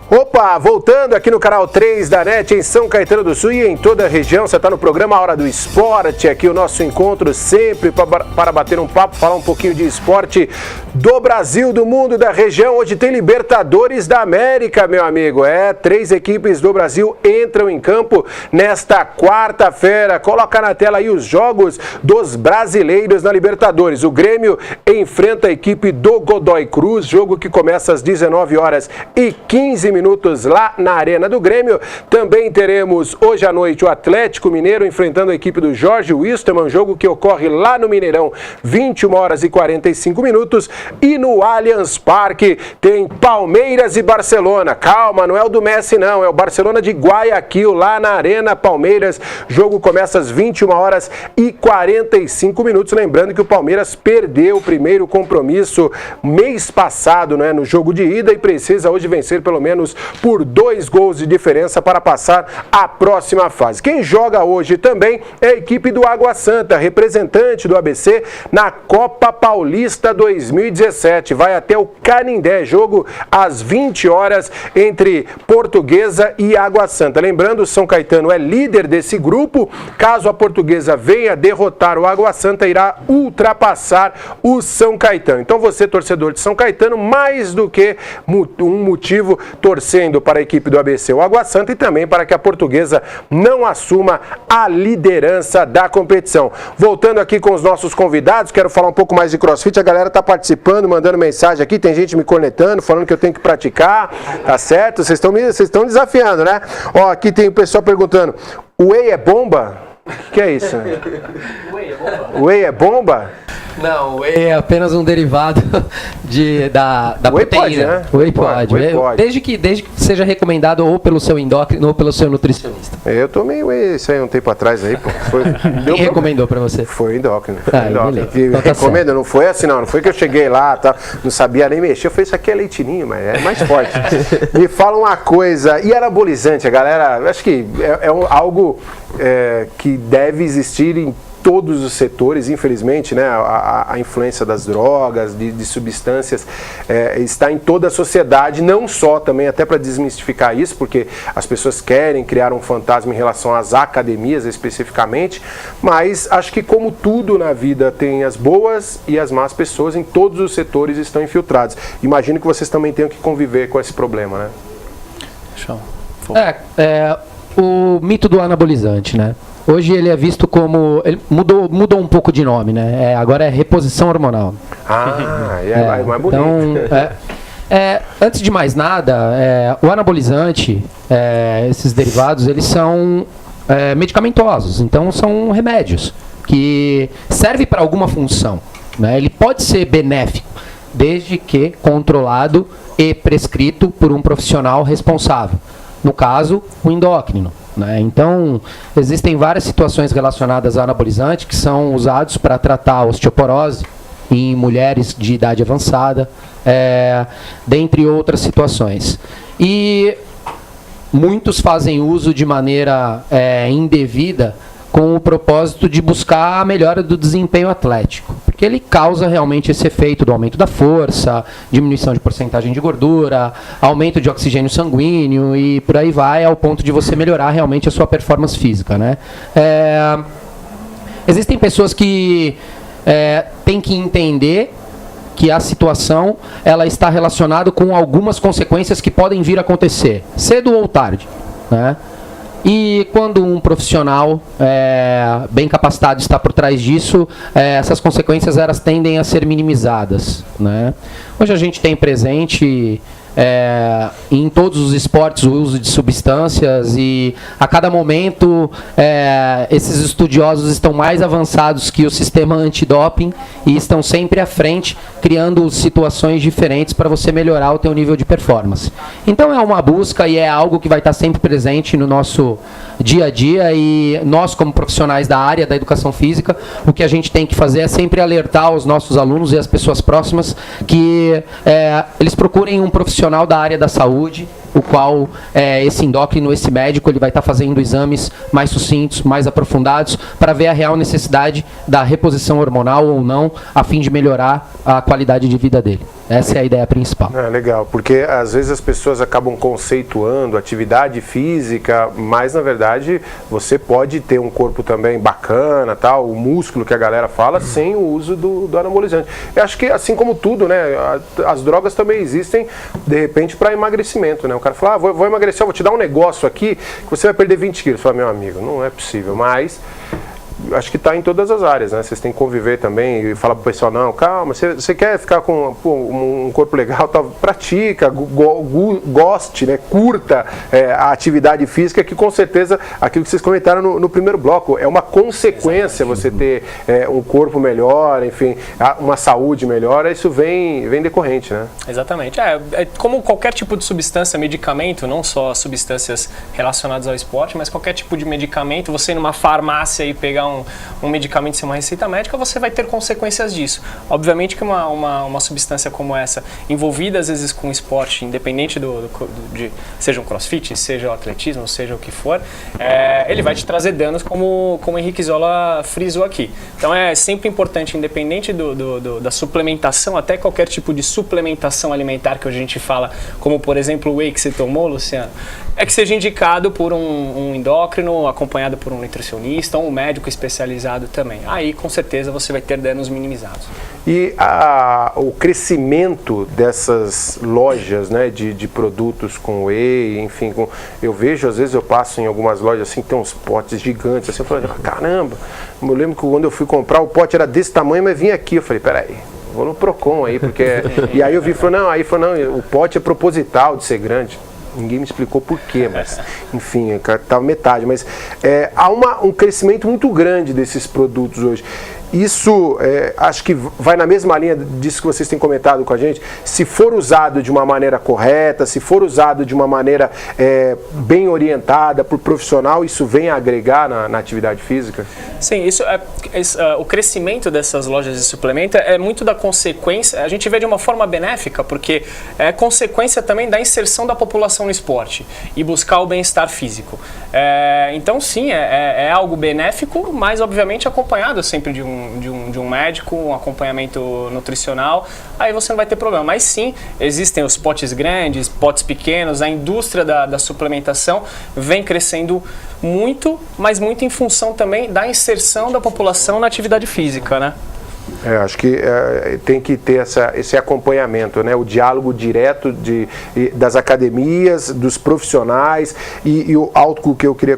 Opa, voltando aqui no canal 3 da NET em São Caetano do Sul e em toda a região. Você está no programa Hora do Esporte, aqui o nosso encontro sempre para bater um papo, falar um pouquinho de esporte do Brasil, do mundo, da região. Hoje tem Libertadores da América, meu amigo. 3 equipes do Brasil entram em campo nesta quarta-feira. Coloca na tela aí os jogos dos brasileiros na Libertadores. O Grêmio enfrenta a equipe do Godoy Cruz, jogo que começa às 19h15 lá na Arena do Grêmio. Também teremos hoje à noite o Atlético Mineiro enfrentando a equipe do Jorge Wilstermann, jogo que ocorre lá no Mineirão, 21h45. E no Allianz Parque tem Palmeiras e Barcelona. Calma, não é o do Messi não, é o Barcelona de Guayaquil, lá na Arena Palmeiras. Jogo começa às 21h45. Lembrando que o Palmeiras perdeu o primeiro compromisso mês passado, né, no jogo de ida, e precisa hoje vencer pelo menos por 2 gols de diferença para passar à próxima fase. Quem joga hoje também é a equipe do Água Santa, representante do ABC na Copa Paulista 2017. Vai até o Canindé, jogo às 20 horas entre Portuguesa e Água Santa. Lembrando, o São Caetano é líder desse grupo. Caso a Portuguesa venha derrotar o Água Santa, irá ultrapassar o São Caetano. Então você, torcedor de São Caetano, mais do que um motivo, torcendo para a equipe do ABC, o Água Santa, e também para que a Portuguesa não assuma a liderança da competição. Voltando aqui com os nossos convidados, quero falar um pouco mais de CrossFit. A galera está participando, mandando mensagem aqui, tem gente me cornetando, falando que eu tenho que praticar, tá certo? Vocês estão desafiando, né? Ó, aqui tem o pessoal perguntando, whey é bomba? O que é isso? Whey é bomba? Whey é bomba? Não, o whey é apenas um derivado da whey proteína. Pode, né? Whey pode. Whey pode. Desde que seja recomendado ou pelo seu endócrino ou pelo seu nutricionista. Eu tomei whey isso aí um tempo atrás aí, pô. Quem recomendou pra você? Foi o endócrino. Beleza. Então tá Recomendo, certo. não foi assim não foi que eu cheguei lá, tá, não sabia nem mexer, eu falei, isso aqui é leitinho, mas é mais forte. Me fala uma coisa, e anabolizante, a galera, acho que é algo que deve existir em todos os setores, infelizmente, né, a influência das drogas, de substâncias, está em toda a sociedade, não só também, até para desmistificar isso, porque as pessoas querem criar um fantasma em relação às academias especificamente, mas acho que como tudo na vida tem as boas e as más pessoas, em todos os setores estão infiltrados. Imagino que vocês também tenham que conviver com esse problema, né? Show. O mito do anabolizante, né? Hoje ele é visto como... Ele mudou um pouco de nome, né? Agora é reposição hormonal. É mais bonito. Então, antes de mais nada, o anabolizante, esses derivados, eles são medicamentosos. Então, são remédios. que serve para alguma função, né? Ele pode ser benéfico, desde que controlado e prescrito por um profissional responsável. No caso, o endócrino, né? Então, existem várias situações relacionadas a anabolizante que são usados para tratar a osteoporose em mulheres de idade avançada, dentre outras situações. E muitos fazem uso de maneira indevida com o propósito de buscar a melhora do desempenho atlético, porque ele causa realmente esse efeito do aumento da força, diminuição de porcentagem de gordura, aumento de oxigênio sanguíneo e por aí vai, ao ponto de você melhorar realmente a sua performance física, né? Existem pessoas que têm que entender que a situação ela está relacionada com algumas consequências que podem vir a acontecer, cedo ou tarde, né? E quando um profissional bem capacitado está por trás disso, essas consequências elas tendem a ser minimizadas, né? Hoje a gente tem presente em todos os esportes o uso de substâncias e a cada momento esses estudiosos estão mais avançados que o sistema antidoping e estão sempre à frente, criando situações diferentes para você melhorar o teu nível de performance. Então é uma busca e é algo que vai estar sempre presente no nosso dia a dia e nós como profissionais da área da educação física, o que a gente tem que fazer é sempre alertar os nossos alunos e as pessoas próximas que eles procurem um profissional da área da saúde, o qual esse endócrino, esse médico, ele vai estar fazendo exames mais sucintos, mais aprofundados, para ver a real necessidade da reposição hormonal ou não, a fim de melhorar a qualidade de vida dele. Essa é a ideia principal. Legal, porque às vezes as pessoas acabam conceituando atividade física, mas na verdade você pode ter um corpo também bacana, tal, o músculo que a galera fala, sem o uso do anabolizante. Eu acho que assim como tudo, né, as drogas também existem, de repente, para emagrecimento, né? O cara fala, vou emagrecer, vou te dar um negócio aqui que você vai perder 20 quilos. Fala, meu amigo, não é possível, mas acho que está em todas as áreas, né? Vocês têm que conviver também e falar pro pessoal, não, calma, você quer ficar com um corpo legal, tá, pratica, goste, né? Curta a atividade física, que com certeza, aquilo que vocês comentaram no primeiro bloco, é uma consequência. Exatamente. Você ter um corpo melhor, enfim, uma saúde melhor, isso vem decorrente, né? Exatamente. Como qualquer tipo de substância, medicamento, não só substâncias relacionadas ao esporte, mas qualquer tipo de medicamento, você ir numa farmácia e pegar um medicamento sem uma receita médica, você vai ter consequências disso. Obviamente que uma substância como essa, envolvida às vezes com esporte, independente de seja um crossfit, seja o atletismo, seja o que for, ele vai te trazer danos como o Henrique Zola frisou aqui. Então é sempre importante, independente da suplementação, até qualquer tipo de suplementação alimentar que a gente fala, como por exemplo o whey que você tomou, Luciano, é que seja indicado por um endócrino, acompanhado por um nutricionista, ou um médico especializado também. Aí, com certeza, você vai ter danos minimizados. E o crescimento dessas lojas, né, de produtos com whey, enfim, eu vejo, às vezes eu passo em algumas lojas assim, tem uns potes gigantes, assim, eu falo, caramba, eu lembro que quando eu fui comprar, o pote era desse tamanho, mas vinha aqui, eu falei, peraí, vou no Procon aí, porque... E aí eu vi, falou, não, o pote é proposital de ser grande. Ninguém me explicou por quê, mas enfim, estava metade. Mas há um crescimento muito grande desses produtos hoje. Isso, acho que vai na mesma linha disso que vocês têm comentado com a gente. Se for usado de uma maneira correta, se for usado de uma maneira bem orientada por profissional, isso vem a agregar na atividade física? Sim, o crescimento dessas lojas de suplemento é muito da consequência, a gente vê de uma forma benéfica, porque é consequência também da inserção da população no esporte e buscar o bem-estar físico. Então sim, é algo benéfico, mas obviamente acompanhado sempre de um médico, um acompanhamento nutricional, aí você não vai ter problema. Mas sim, existem os potes grandes, potes pequenos, a indústria da suplementação vem crescendo muito, mas muito em função também da inserção da população na atividade física, né? Acho que tem que ter esse acompanhamento, né? O diálogo direto das academias, dos profissionais e algo que eu queria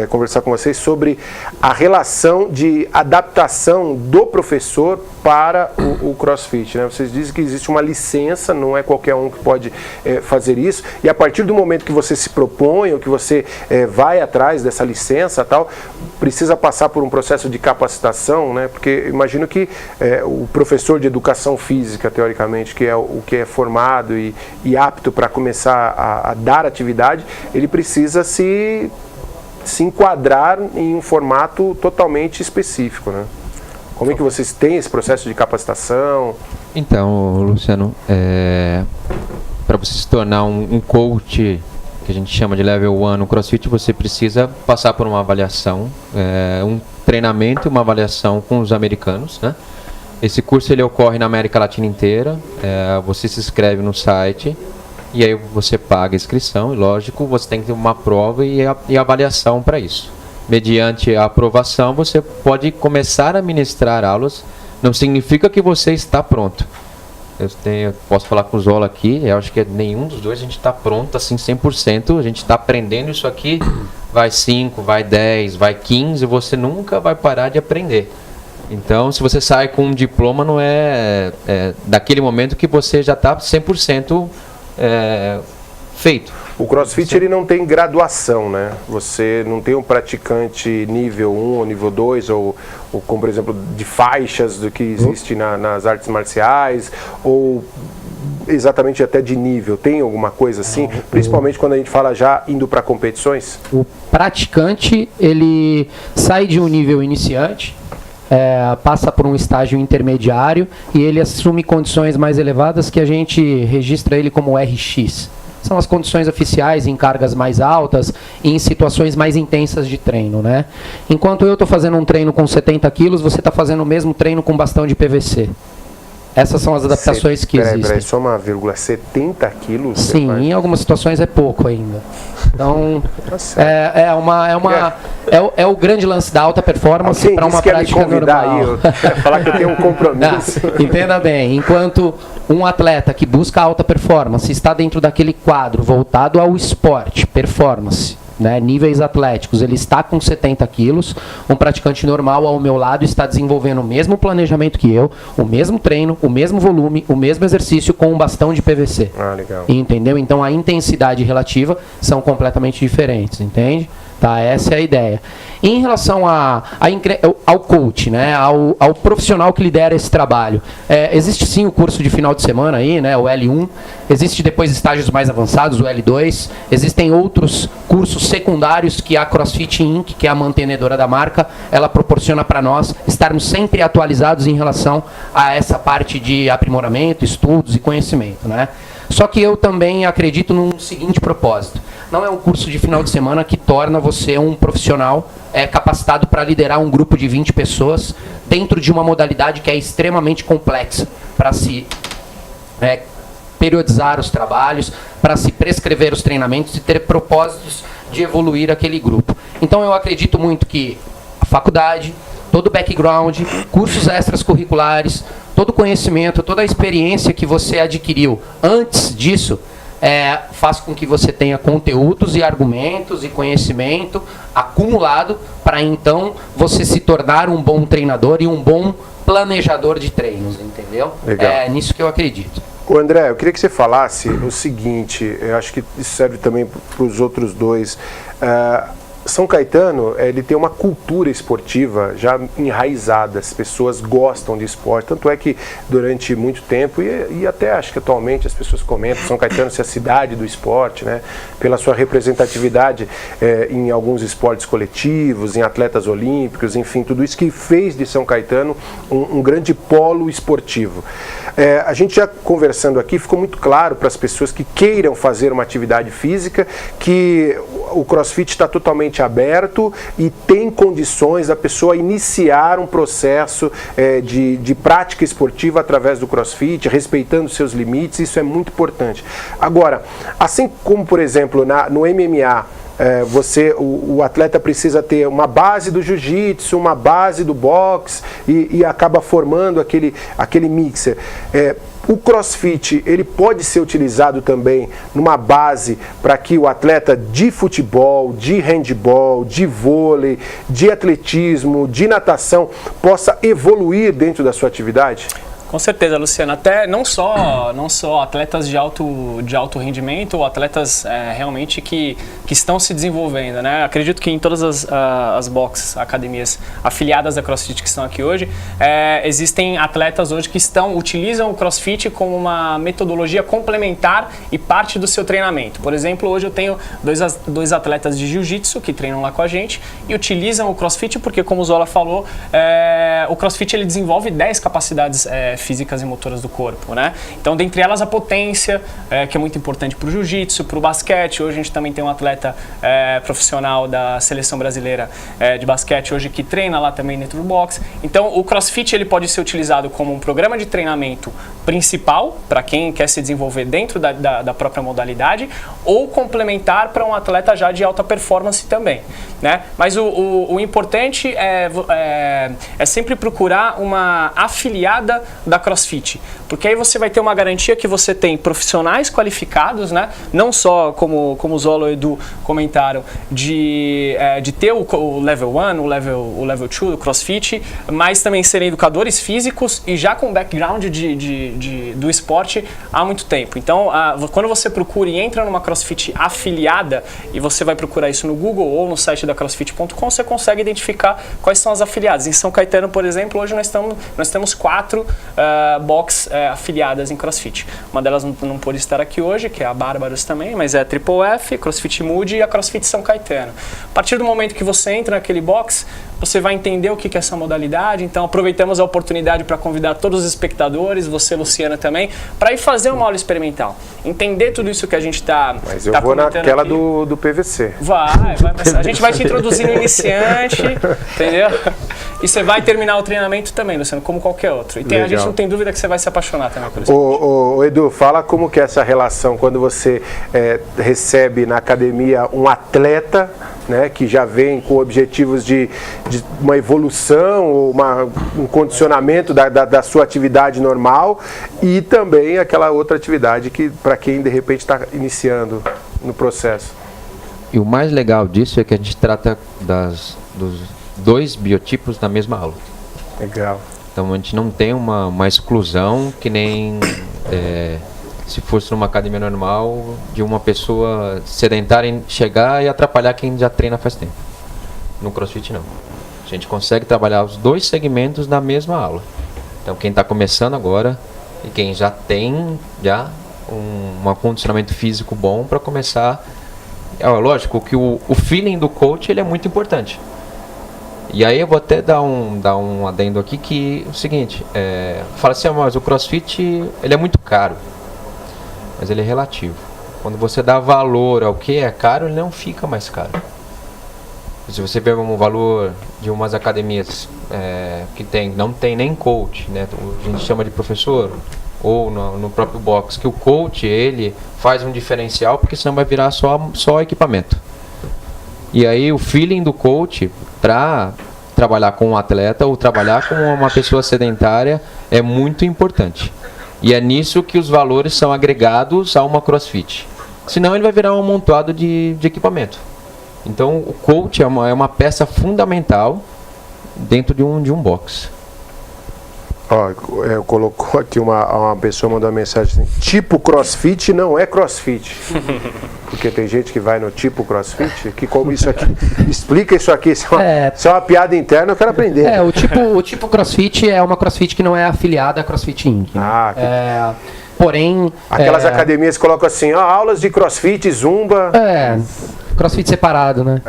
conversar com vocês sobre a relação de adaptação do professor para o CrossFit, né? Vocês dizem que existe uma licença, não é qualquer um que pode fazer isso, e a partir do momento que você se propõe ou que você vai atrás dessa licença tal, precisa passar por um processo de capacitação, né? Porque imagino que o professor de educação física, teoricamente, que é o que é formado e apto para começar a dar atividade, ele precisa se enquadrar em um formato totalmente específico, né? Como é que vocês têm esse processo de capacitação? Então, Luciano, para você se tornar um coach, que a gente chama de level 1 no CrossFit, você precisa passar por uma avaliação, um treinamento e uma avaliação com os americanos, né? Esse curso ele ocorre na América Latina inteira, você se inscreve no site e aí você paga a inscrição e, lógico, você tem que ter uma prova e avaliação para isso. Mediante a aprovação, você pode começar a ministrar aulas. Não significa que você está pronto. Eu posso falar com o Zola aqui, eu acho que nenhum dos dois a gente está pronto assim 100%. A gente está aprendendo isso aqui, vai 5, vai 10, vai 15, você nunca vai parar de aprender. Então, se você sai com um diploma, não é daquele momento que você já está 100% feito. O CrossFit ele não tem graduação, né? Você não tem um praticante nível 1 ou nível 2, ou como, por exemplo, de faixas do que existe nas artes marciais, ou exatamente até de nível. Tem alguma coisa assim? Principalmente quando a gente fala já indo para competições? O praticante, ele sai de um nível iniciante, passa por um estágio intermediário e ele assume condições mais elevadas que a gente registra ele como RX. São as condições oficiais em cargas mais altas e em situações mais intensas de treino, né? Enquanto eu estou fazendo um treino com 70 quilos, você está fazendo o mesmo treino com bastão de PVC. Essas são as adaptações que existem. Peraí, só uma vírgula, 70 quilos? Sim, em algumas situações é pouco ainda. Então, é o grande lance da alta performance para uma prática normal. Eu quero falar que eu tenho um compromisso. Entenda bem, enquanto um atleta que busca alta performance está dentro daquele quadro voltado ao esporte, performance, né, níveis atléticos, ele está com 70 quilos, um praticante normal ao meu lado está desenvolvendo o mesmo planejamento que eu, o mesmo treino, o mesmo volume, o mesmo exercício com um bastão de PVC. Legal. Entendeu? Então a intensidade relativa são completamente diferentes, entende? Tá, essa é a ideia. Em relação ao coach, né, ao profissional que lidera esse trabalho, existe sim o curso de final de semana aí, né, o L1, existe depois estágios mais avançados, o L2, existem outros cursos secundários que a CrossFit Inc., que é a mantenedora da marca, ela proporciona para nós estarmos sempre atualizados em relação a essa parte de aprimoramento, estudos e conhecimento, né? Só que eu também acredito num seguinte propósito. Não é um curso de final de semana que torna você um profissional capacitado para liderar um grupo de 20 pessoas dentro de uma modalidade que é extremamente complexa para se periodizar os trabalhos, para se prescrever os treinamentos e ter propósitos de evoluir aquele grupo. Então eu acredito muito que a faculdade, todo o background, cursos extras curriculares, todo o conhecimento, toda a experiência que você adquiriu antes disso, faz com que você tenha conteúdos e argumentos e conhecimento acumulado para então você se tornar um bom treinador e um bom planejador de treinos, entendeu? Legal. É nisso que eu acredito. Ô André, eu queria que você falasse o seguinte, eu acho que isso serve também para os outros dois. São Caetano, ele tem uma cultura esportiva já enraizada, as pessoas gostam de esporte, tanto é que durante muito tempo, e até acho que atualmente as pessoas comentam, São Caetano ser a cidade do esporte, né, pela sua representatividade em alguns esportes coletivos, em atletas olímpicos, enfim, tudo isso que fez de São Caetano um grande polo esportivo. A gente já conversando aqui, ficou muito claro para as pessoas que queiram fazer uma atividade física, que o CrossFit está totalmente totalmente aberto e tem condições da pessoa iniciar um processo de prática esportiva através do CrossFit, respeitando seus limites. Isso é muito importante. Agora, assim como, por exemplo, no MMA, o atleta precisa ter uma base do jiu-jitsu, uma base do boxe e acaba formando aquele mixer. O CrossFit, ele pode ser utilizado também numa base para que o atleta de futebol, de handebol, de vôlei, de atletismo, de natação possa evoluir dentro da sua atividade? Com certeza, Luciano. Até não só atletas de alto rendimento ou atletas realmente que estão se desenvolvendo, né? Acredito que em todas as boxes, academias afiliadas da CrossFit que estão aqui hoje, existem atletas hoje que utilizam o CrossFit como uma metodologia complementar e parte do seu treinamento. Por exemplo, hoje eu tenho dois atletas de jiu-jitsu que treinam lá com a gente e utilizam o CrossFit porque, como o Zola falou, o CrossFit ele desenvolve 10 capacidades físicas e motoras do corpo, né? Então, dentre elas a potência, que é muito importante para o jiu-jitsu, para o basquete. Hoje a gente também tem um atleta profissional da seleção brasileira de basquete hoje que treina lá também dentro do boxe. Então, o CrossFit ele pode ser utilizado como um programa de treinamento principal para quem quer se desenvolver dentro da própria modalidade ou complementar para um atleta já de alta performance também, né? Mas o importante é sempre procurar uma afiliada da CrossFit, porque aí você vai ter uma garantia que você tem profissionais qualificados, né? Não só, como o Zola e o Edu comentaram, de ter o Level 1, o Level 2 do CrossFit, mas também serem educadores físicos e já com background do esporte há muito tempo. Então, quando você procura e entra numa CrossFit afiliada, e você vai procurar isso no Google ou no site da crossfit.com, você consegue identificar quais são as afiliadas. Em São Caetano, por exemplo, hoje nós temos 4 box afiliadas em CrossFit. Uma delas não pôde estar aqui hoje, que é a Bárbaros também, mas é a Triple F, CrossFit Mood e a CrossFit São Caetano. A partir do momento que você entra naquele box, você vai entender o que é essa modalidade. Então, aproveitamos a oportunidade para convidar todos os espectadores, você, Luciana, também, para ir fazer uma aula experimental. Entender tudo isso que a gente está comentando. Mas eu vou naquela do PVC. Vai. A gente vai te introduzir no iniciante, entendeu? E você vai terminar o treinamento também, Luciano, como qualquer outro. E a gente não tem dúvida que você vai se apaixonar também por isso. Ô, Edu, fala como que é essa relação quando você recebe na academia um atleta, né, que já vem com objetivos de uma evolução, ou um condicionamento da sua atividade normal, e também aquela outra atividade que para quem de repente está iniciando no processo. E o mais legal disso é que a gente trata dos 2 biotipos na mesma aula. Legal. Então a gente não tem uma exclusão que nem se fosse numa academia normal de uma pessoa sedentária chegar e atrapalhar quem já treina faz tempo. No CrossFit não. A gente consegue trabalhar os 2 segmentos na mesma aula. Então quem está começando agora e quem já tem um condicionamento físico bom para começar. Lógico que o feeling do coach ele é muito importante. E aí eu vou até dar um adendo aqui que é o seguinte, fala assim, mas o CrossFit ele é muito caro, mas ele é relativo. Quando você dá valor ao que é caro, ele não fica mais caro. Se você vê um valor de umas academias que não tem nem coach, né, a gente chama de professor, ou no próprio box, que o coach ele faz um diferencial, porque senão vai virar só equipamento. E aí o feeling do coach para trabalhar com um atleta ou trabalhar com uma pessoa sedentária é muito importante. E é nisso que os valores são agregados a uma CrossFit. Senão ele vai virar um amontoado de equipamento. Então o coach é uma peça fundamental dentro de um box. Colocou aqui uma pessoa mandou uma mensagem assim: tipo CrossFit não é CrossFit. Porque tem gente que vai no tipo CrossFit, que como isso aqui, explica isso aqui, isso é uma piada interna, eu quero aprender. O tipo CrossFit é uma CrossFit que não é afiliada à CrossFit Inc. Porém... Aquelas academias que colocam assim, aulas de CrossFit, Zumba... CrossFit separado, né?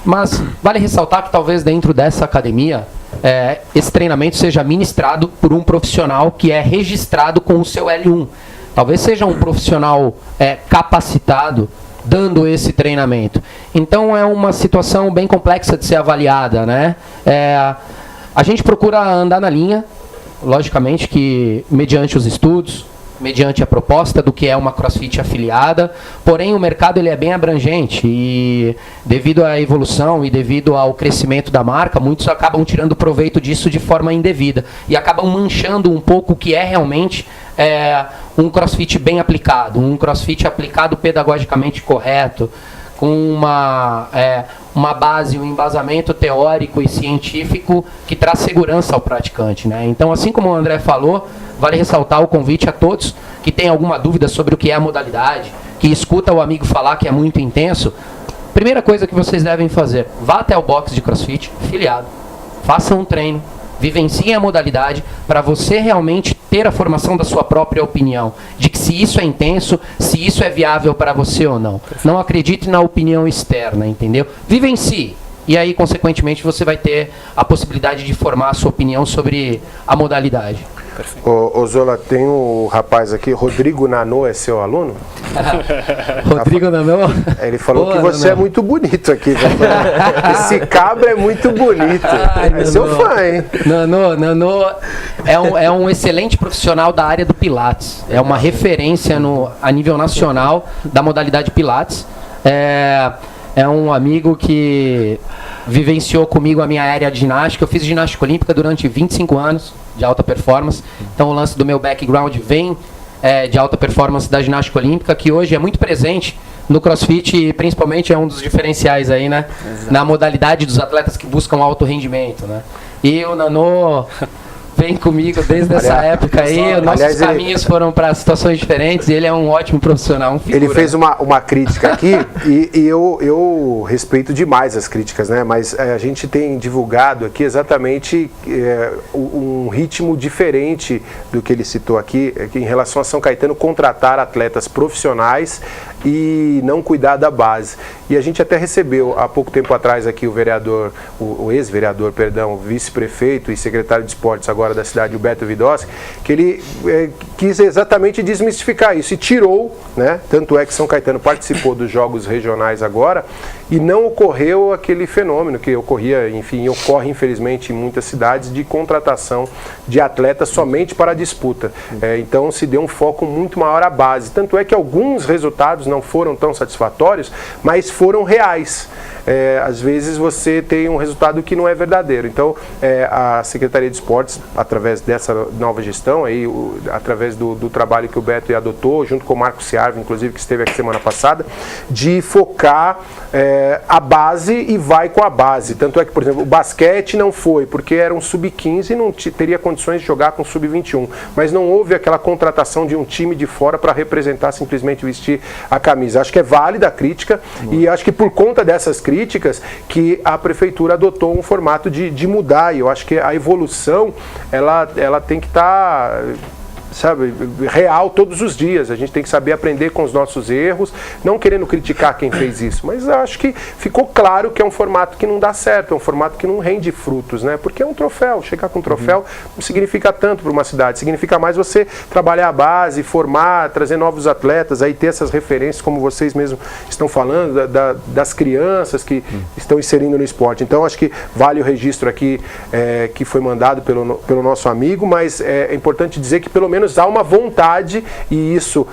Mas vale ressaltar que talvez dentro dessa academia, esse treinamento seja ministrado por um profissional que é registrado com o seu L1. Talvez seja um profissional capacitado dando esse treinamento. Então é uma situação bem complexa de ser avaliada, né? A gente procura andar na linha, logicamente que mediante os estudos, mediante a proposta do que é uma CrossFit afiliada, porém o mercado ele é bem abrangente e devido à evolução e devido ao crescimento da marca, muitos acabam tirando proveito disso de forma indevida e acabam manchando um pouco o que é realmente um CrossFit bem aplicado, um CrossFit aplicado pedagogicamente correto, com uma base, um embasamento teórico e científico que traz segurança ao praticante, né? Então, assim como o André falou, vale ressaltar o convite a todos que têm alguma dúvida sobre o que é a modalidade, que escuta o amigo falar que é muito intenso. Primeira coisa que vocês devem fazer, vá até o box de CrossFit, filiado, faça um treino, vivenciem a modalidade para você realmente ter a formação da sua própria opinião, de que se isso é intenso, se isso é viável para você ou não. Não acredite na opinião externa, entendeu? Vivencie. E aí, consequentemente, você vai ter a possibilidade de formar a sua opinião sobre a modalidade. Ô Zola, tem um rapaz aqui, Rodrigo Nanô, é seu aluno? Rodrigo Nanô? Ele falou que você é muito bonito aqui. Esse cabra é muito bonito. É seu fã, hein? Nanô é um excelente profissional da área do Pilates. É uma referência a nível nacional da modalidade Pilates. É um amigo que vivenciou comigo a minha área de ginástica. Eu fiz ginástica olímpica durante 25 anos de alta performance. Então o lance do meu background vem de alta performance da ginástica olímpica, que hoje é muito presente no CrossFit e principalmente é um dos diferenciais aí, né? Exato. Na modalidade dos atletas que buscam alto rendimento, né? E o Nanô vem comigo desde essa época aí, nossos caminhos foram para situações diferentes e ele é um ótimo profissional, um figura. Ele fez uma crítica aqui e eu respeito demais as críticas, né? Mas a gente tem divulgado aqui exatamente um ritmo diferente do que ele citou aqui em relação a São Caetano contratar atletas profissionais e não cuidar da base. E a gente até recebeu há pouco tempo atrás aqui o ex-vereador, o vice-prefeito e secretário de esportes agora da cidade, o Beto Vidossi, que ele quis exatamente desmistificar isso e tirou, né? Tanto é que São Caetano participou dos jogos regionais agora e não ocorreu aquele fenômeno que ocorria, enfim, ocorre infelizmente em muitas cidades de contratação de atletas somente para a disputa. Então se deu um foco muito maior à base. Tanto é que alguns resultados não foram tão satisfatórios, mas foram reais. Às vezes você tem um resultado que não é verdadeiro. Então, a Secretaria de Esportes, através dessa nova gestão, aí, através do trabalho que o Beto adotou, junto com o Marco Ciarva, inclusive, que esteve aqui semana passada, de focar a base e vai com a base. Tanto é que, por exemplo, o basquete não foi, porque era um sub-15 e não teria condições de jogar com sub-21. Mas não houve aquela contratação de um time de fora para representar, simplesmente vestir a camisa. Acho que é válida a crítica e acho que por conta dessas críticas que a prefeitura adotou um formato de mudar, e eu acho que a evolução ela tem que estar real todos os dias. A gente tem que saber aprender com os nossos erros, não querendo criticar quem fez isso, mas acho que ficou claro que é um formato que não dá certo, é um formato que não rende frutos, né? Porque é um troféu, chegar com um troféu não significa tanto para uma cidade, significa mais você trabalhar a base, formar, trazer novos atletas, aí ter essas referências, como vocês mesmos estão falando, das crianças que estão inserindo no esporte. Então acho que vale o registro aqui que foi mandado pelo nosso amigo, mas é importante dizer que pelo menos há uma vontade, e isso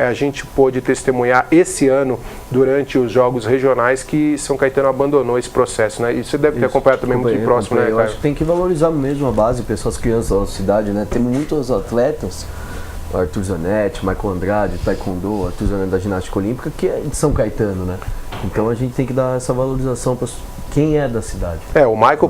a gente pôde testemunhar esse ano durante os jogos regionais, que São Caetano abandonou esse processo, né? E você deve ter acompanhado também muito de próximo, né, Eu acho que tem que valorizar mesmo a base, pessoas, crianças da nossa cidade, né? Tem muitos atletas, o Arthur Zanetti, Michael Andrade, Taekwondo, Arthur Zanetti da ginástica olímpica, que é de São Caetano, né? Então a gente tem que dar essa valorização para quem é da cidade. O Michael,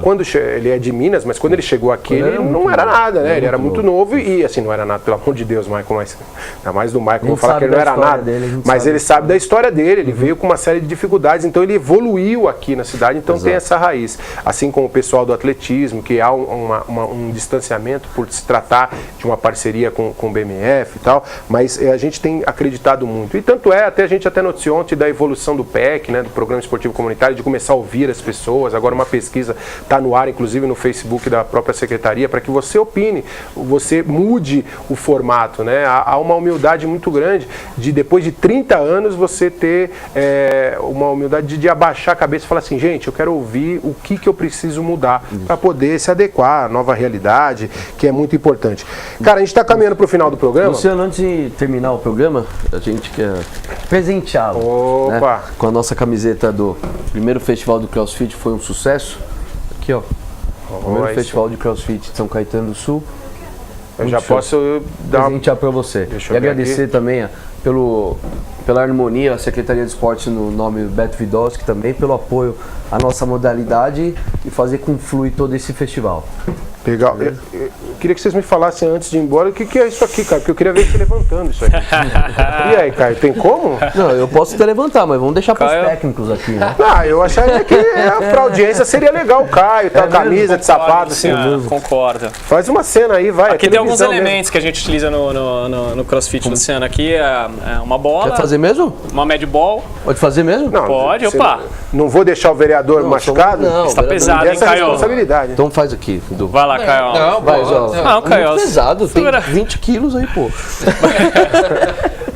ele é de Minas, mas quando ele chegou aqui, ele não era nada, né? Ele era muito novo e, assim, não era nada, pelo amor de Deus, Michael, mas ainda mais do Michael, vou falar que ele não era nada, mas ele sabe da história dele, ele veio com uma série de dificuldades, então ele evoluiu aqui na cidade, então tem essa raiz. Assim como o pessoal do atletismo, que há um distanciamento por se tratar de uma parceria com o BMF e tal, mas a gente tem acreditado muito. E tanto até a gente até noticiou ontem da evolução do PEC, né, do Programa Esportivo Comunitário, de começar a ouvir as pessoas, pessoas. Agora uma pesquisa está no ar, inclusive no Facebook da própria secretaria, para que você opine, você mude o formato, né? Há uma humildade muito grande de, depois de 30 anos, você ter uma humildade de abaixar a cabeça e falar assim, gente, eu quero ouvir o que eu preciso mudar para poder se adequar à nova realidade, que é muito importante. Cara, a gente está caminhando para o final do programa. Luciano, antes de terminar o programa, a gente quer presenteá-lo, né, com a nossa camiseta do primeiro festival do CrossFit, foi um sucesso. Aqui, ó. Primeiro festival de CrossFit de São Caetano do Sul. Eu já posso presentear para você. E agradecer também pela harmonia, a Secretaria de Esportes no nome Beto Vidowski também, pelo apoio à nossa modalidade e fazer com que flui todo esse festival. Legal. Eu queria que vocês me falassem antes de ir embora o que é isso aqui, cara, porque eu queria ver você levantando isso aqui. E aí, Caio, tem como? Não, eu posso até levantar, mas vamos deixar para os técnicos aqui, né? Eu acharia que pra audiência seria legal o Caio, tá? Camisa de sapato, assim. Concordo. Faz uma cena aí, vai. Aqui tem alguns elementos que a gente utiliza no CrossFit, Luciano. Aqui é uma bola. Quer fazer mesmo? Uma med ball. Pode fazer mesmo? Não, pode, opa. Não vou deixar o vereador machucado? Não, está pesado, hein, Caio? Responsabilidade. Então faz aqui, Dudu. Vai lá, Caio. Não, vai, ó. Caio. Muito pesado, tem 20 quilos aí, pô.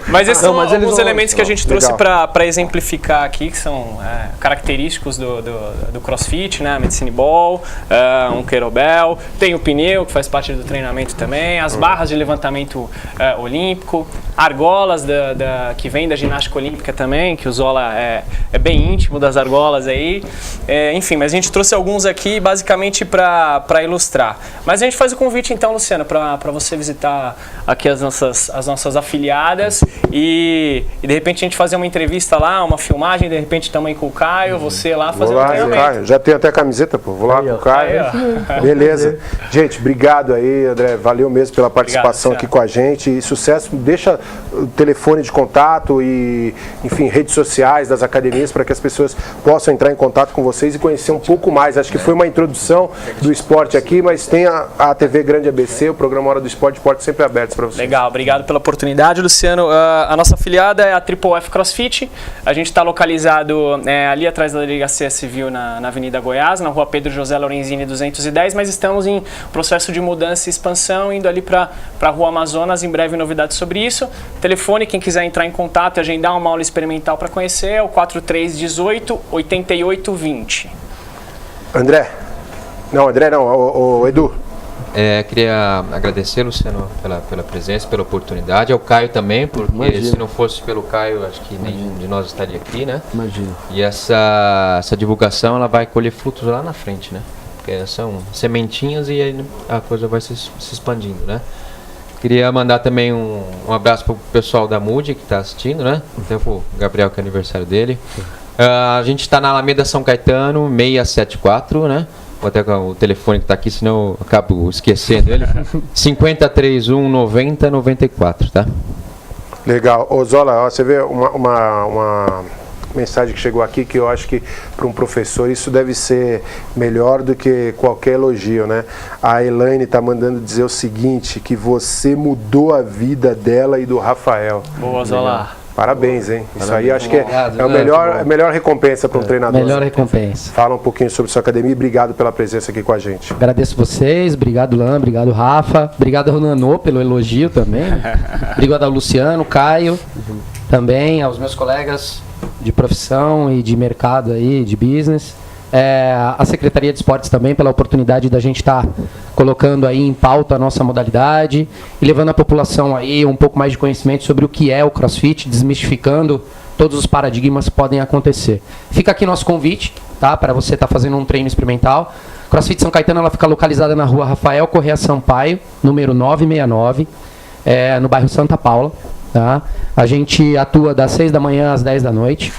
Mas esses são alguns elementos que a gente trouxe para exemplificar aqui, que são característicos do CrossFit, né? A Medicine Ball, um kettlebell, tem o pneu, que faz parte do treinamento também, as barras de levantamento olímpico, argolas que vem da ginástica olímpica também, que o Zola é bem íntimo das argolas aí. Enfim, mas a gente trouxe alguns aqui basicamente para ilustrar. Mas a gente faz o convite então, Luciano, para você visitar aqui as nossas afiliadas e de repente a gente fazer uma entrevista lá, uma filmagem, de repente também com o Caio, você lá fazer um treinamento. Caio. Já tenho até a camiseta, pô. Vou lá com o Caio. Beleza. Gente, obrigado aí, André. Valeu mesmo pela participação aqui com a gente. E sucesso. Deixa o telefone de contato e, enfim, redes sociais das academias para que as pessoas possam entrar em contato com vocês e conhecer um pouco mais. Acho que foi uma introdução do esporte aqui, mas tem a TV Grande ABC, o programa Hora do Esporte, portas sempre abertas para vocês. Legal, obrigado pela oportunidade, Luciano. A nossa afiliada é a Triple F CrossFit. A gente está localizado ali atrás da Delegacia Civil na Avenida Goiás, na Rua Pedro José Lorenzini 210, mas estamos em processo de mudança e expansão, indo ali para a Rua Amazonas, em breve novidades sobre isso. Telefone, quem quiser entrar em contato e agendar uma aula experimental para conhecer, é o 4318-8820. André não, o Edu. Queria agradecer, Luciano, pela presença, pela oportunidade, ao Caio também, porque se não fosse pelo Caio, acho que nenhum de nós estaria aqui, né? Imagina. E essa divulgação, ela vai colher frutos lá na frente, né? Porque são sementinhas e aí a coisa vai se expandindo, né? Queria mandar também um abraço pro pessoal da Moody que está assistindo, né? Até pro Gabriel, que é aniversário dele. A gente está na Alameda São Caetano, 674, né? Vou até com o telefone que está aqui, senão eu acabo esquecendo ele. 5031 90 94, tá? Legal. Ô Zola, você vê uma mensagem que chegou aqui que eu acho que para um professor isso deve ser melhor do que qualquer elogio, né? A Elaine está mandando dizer o seguinte, que você mudou a vida dela e do Rafael. Boa, Zola. Parabéns, hein? Isso aí acho que é a melhor recompensa para um treinador. Melhor recompensa. Fala um pouquinho sobre sua academia e obrigado pela presença aqui com a gente. Agradeço vocês, obrigado Lan, obrigado Rafa, obrigado ao Nanô pelo elogio também. Obrigado ao Luciano, Caio, também aos meus colegas de profissão e de mercado aí, de business. A Secretaria de Esportes também pela oportunidade da gente estar colocando aí em pauta a nossa modalidade e levando a população aí um pouco mais de conhecimento sobre o que é o CrossFit, desmistificando todos os paradigmas que podem acontecer. Fica aqui nosso convite, tá, para você estar fazendo um treino experimental. CrossFit São Caetano, ela fica localizada na Rua Rafael Correa Sampaio, número 969, no bairro Santa Paula, tá? A gente atua das 6 da manhã às 10 da noite.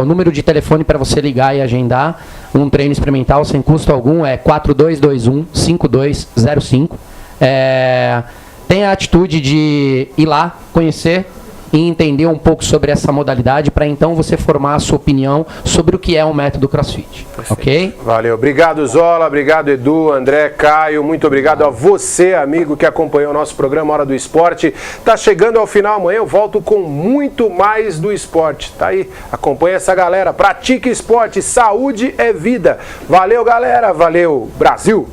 O número de telefone para você ligar e agendar um treino experimental sem custo algum é 4221-5205. Tenha a atitude de ir lá, conhecer e entender um pouco sobre essa modalidade para então você formar a sua opinião sobre o que é o método CrossFit. Ok? Valeu. Obrigado, Zola. Obrigado, Edu, André, Caio. Muito obrigado a você, amigo, que acompanhou o nosso programa Hora do Esporte. Tá chegando ao final. Amanhã eu volto com muito mais do esporte. Tá aí. Acompanha essa galera. Pratique esporte. Saúde é vida. Valeu, galera. Valeu, Brasil.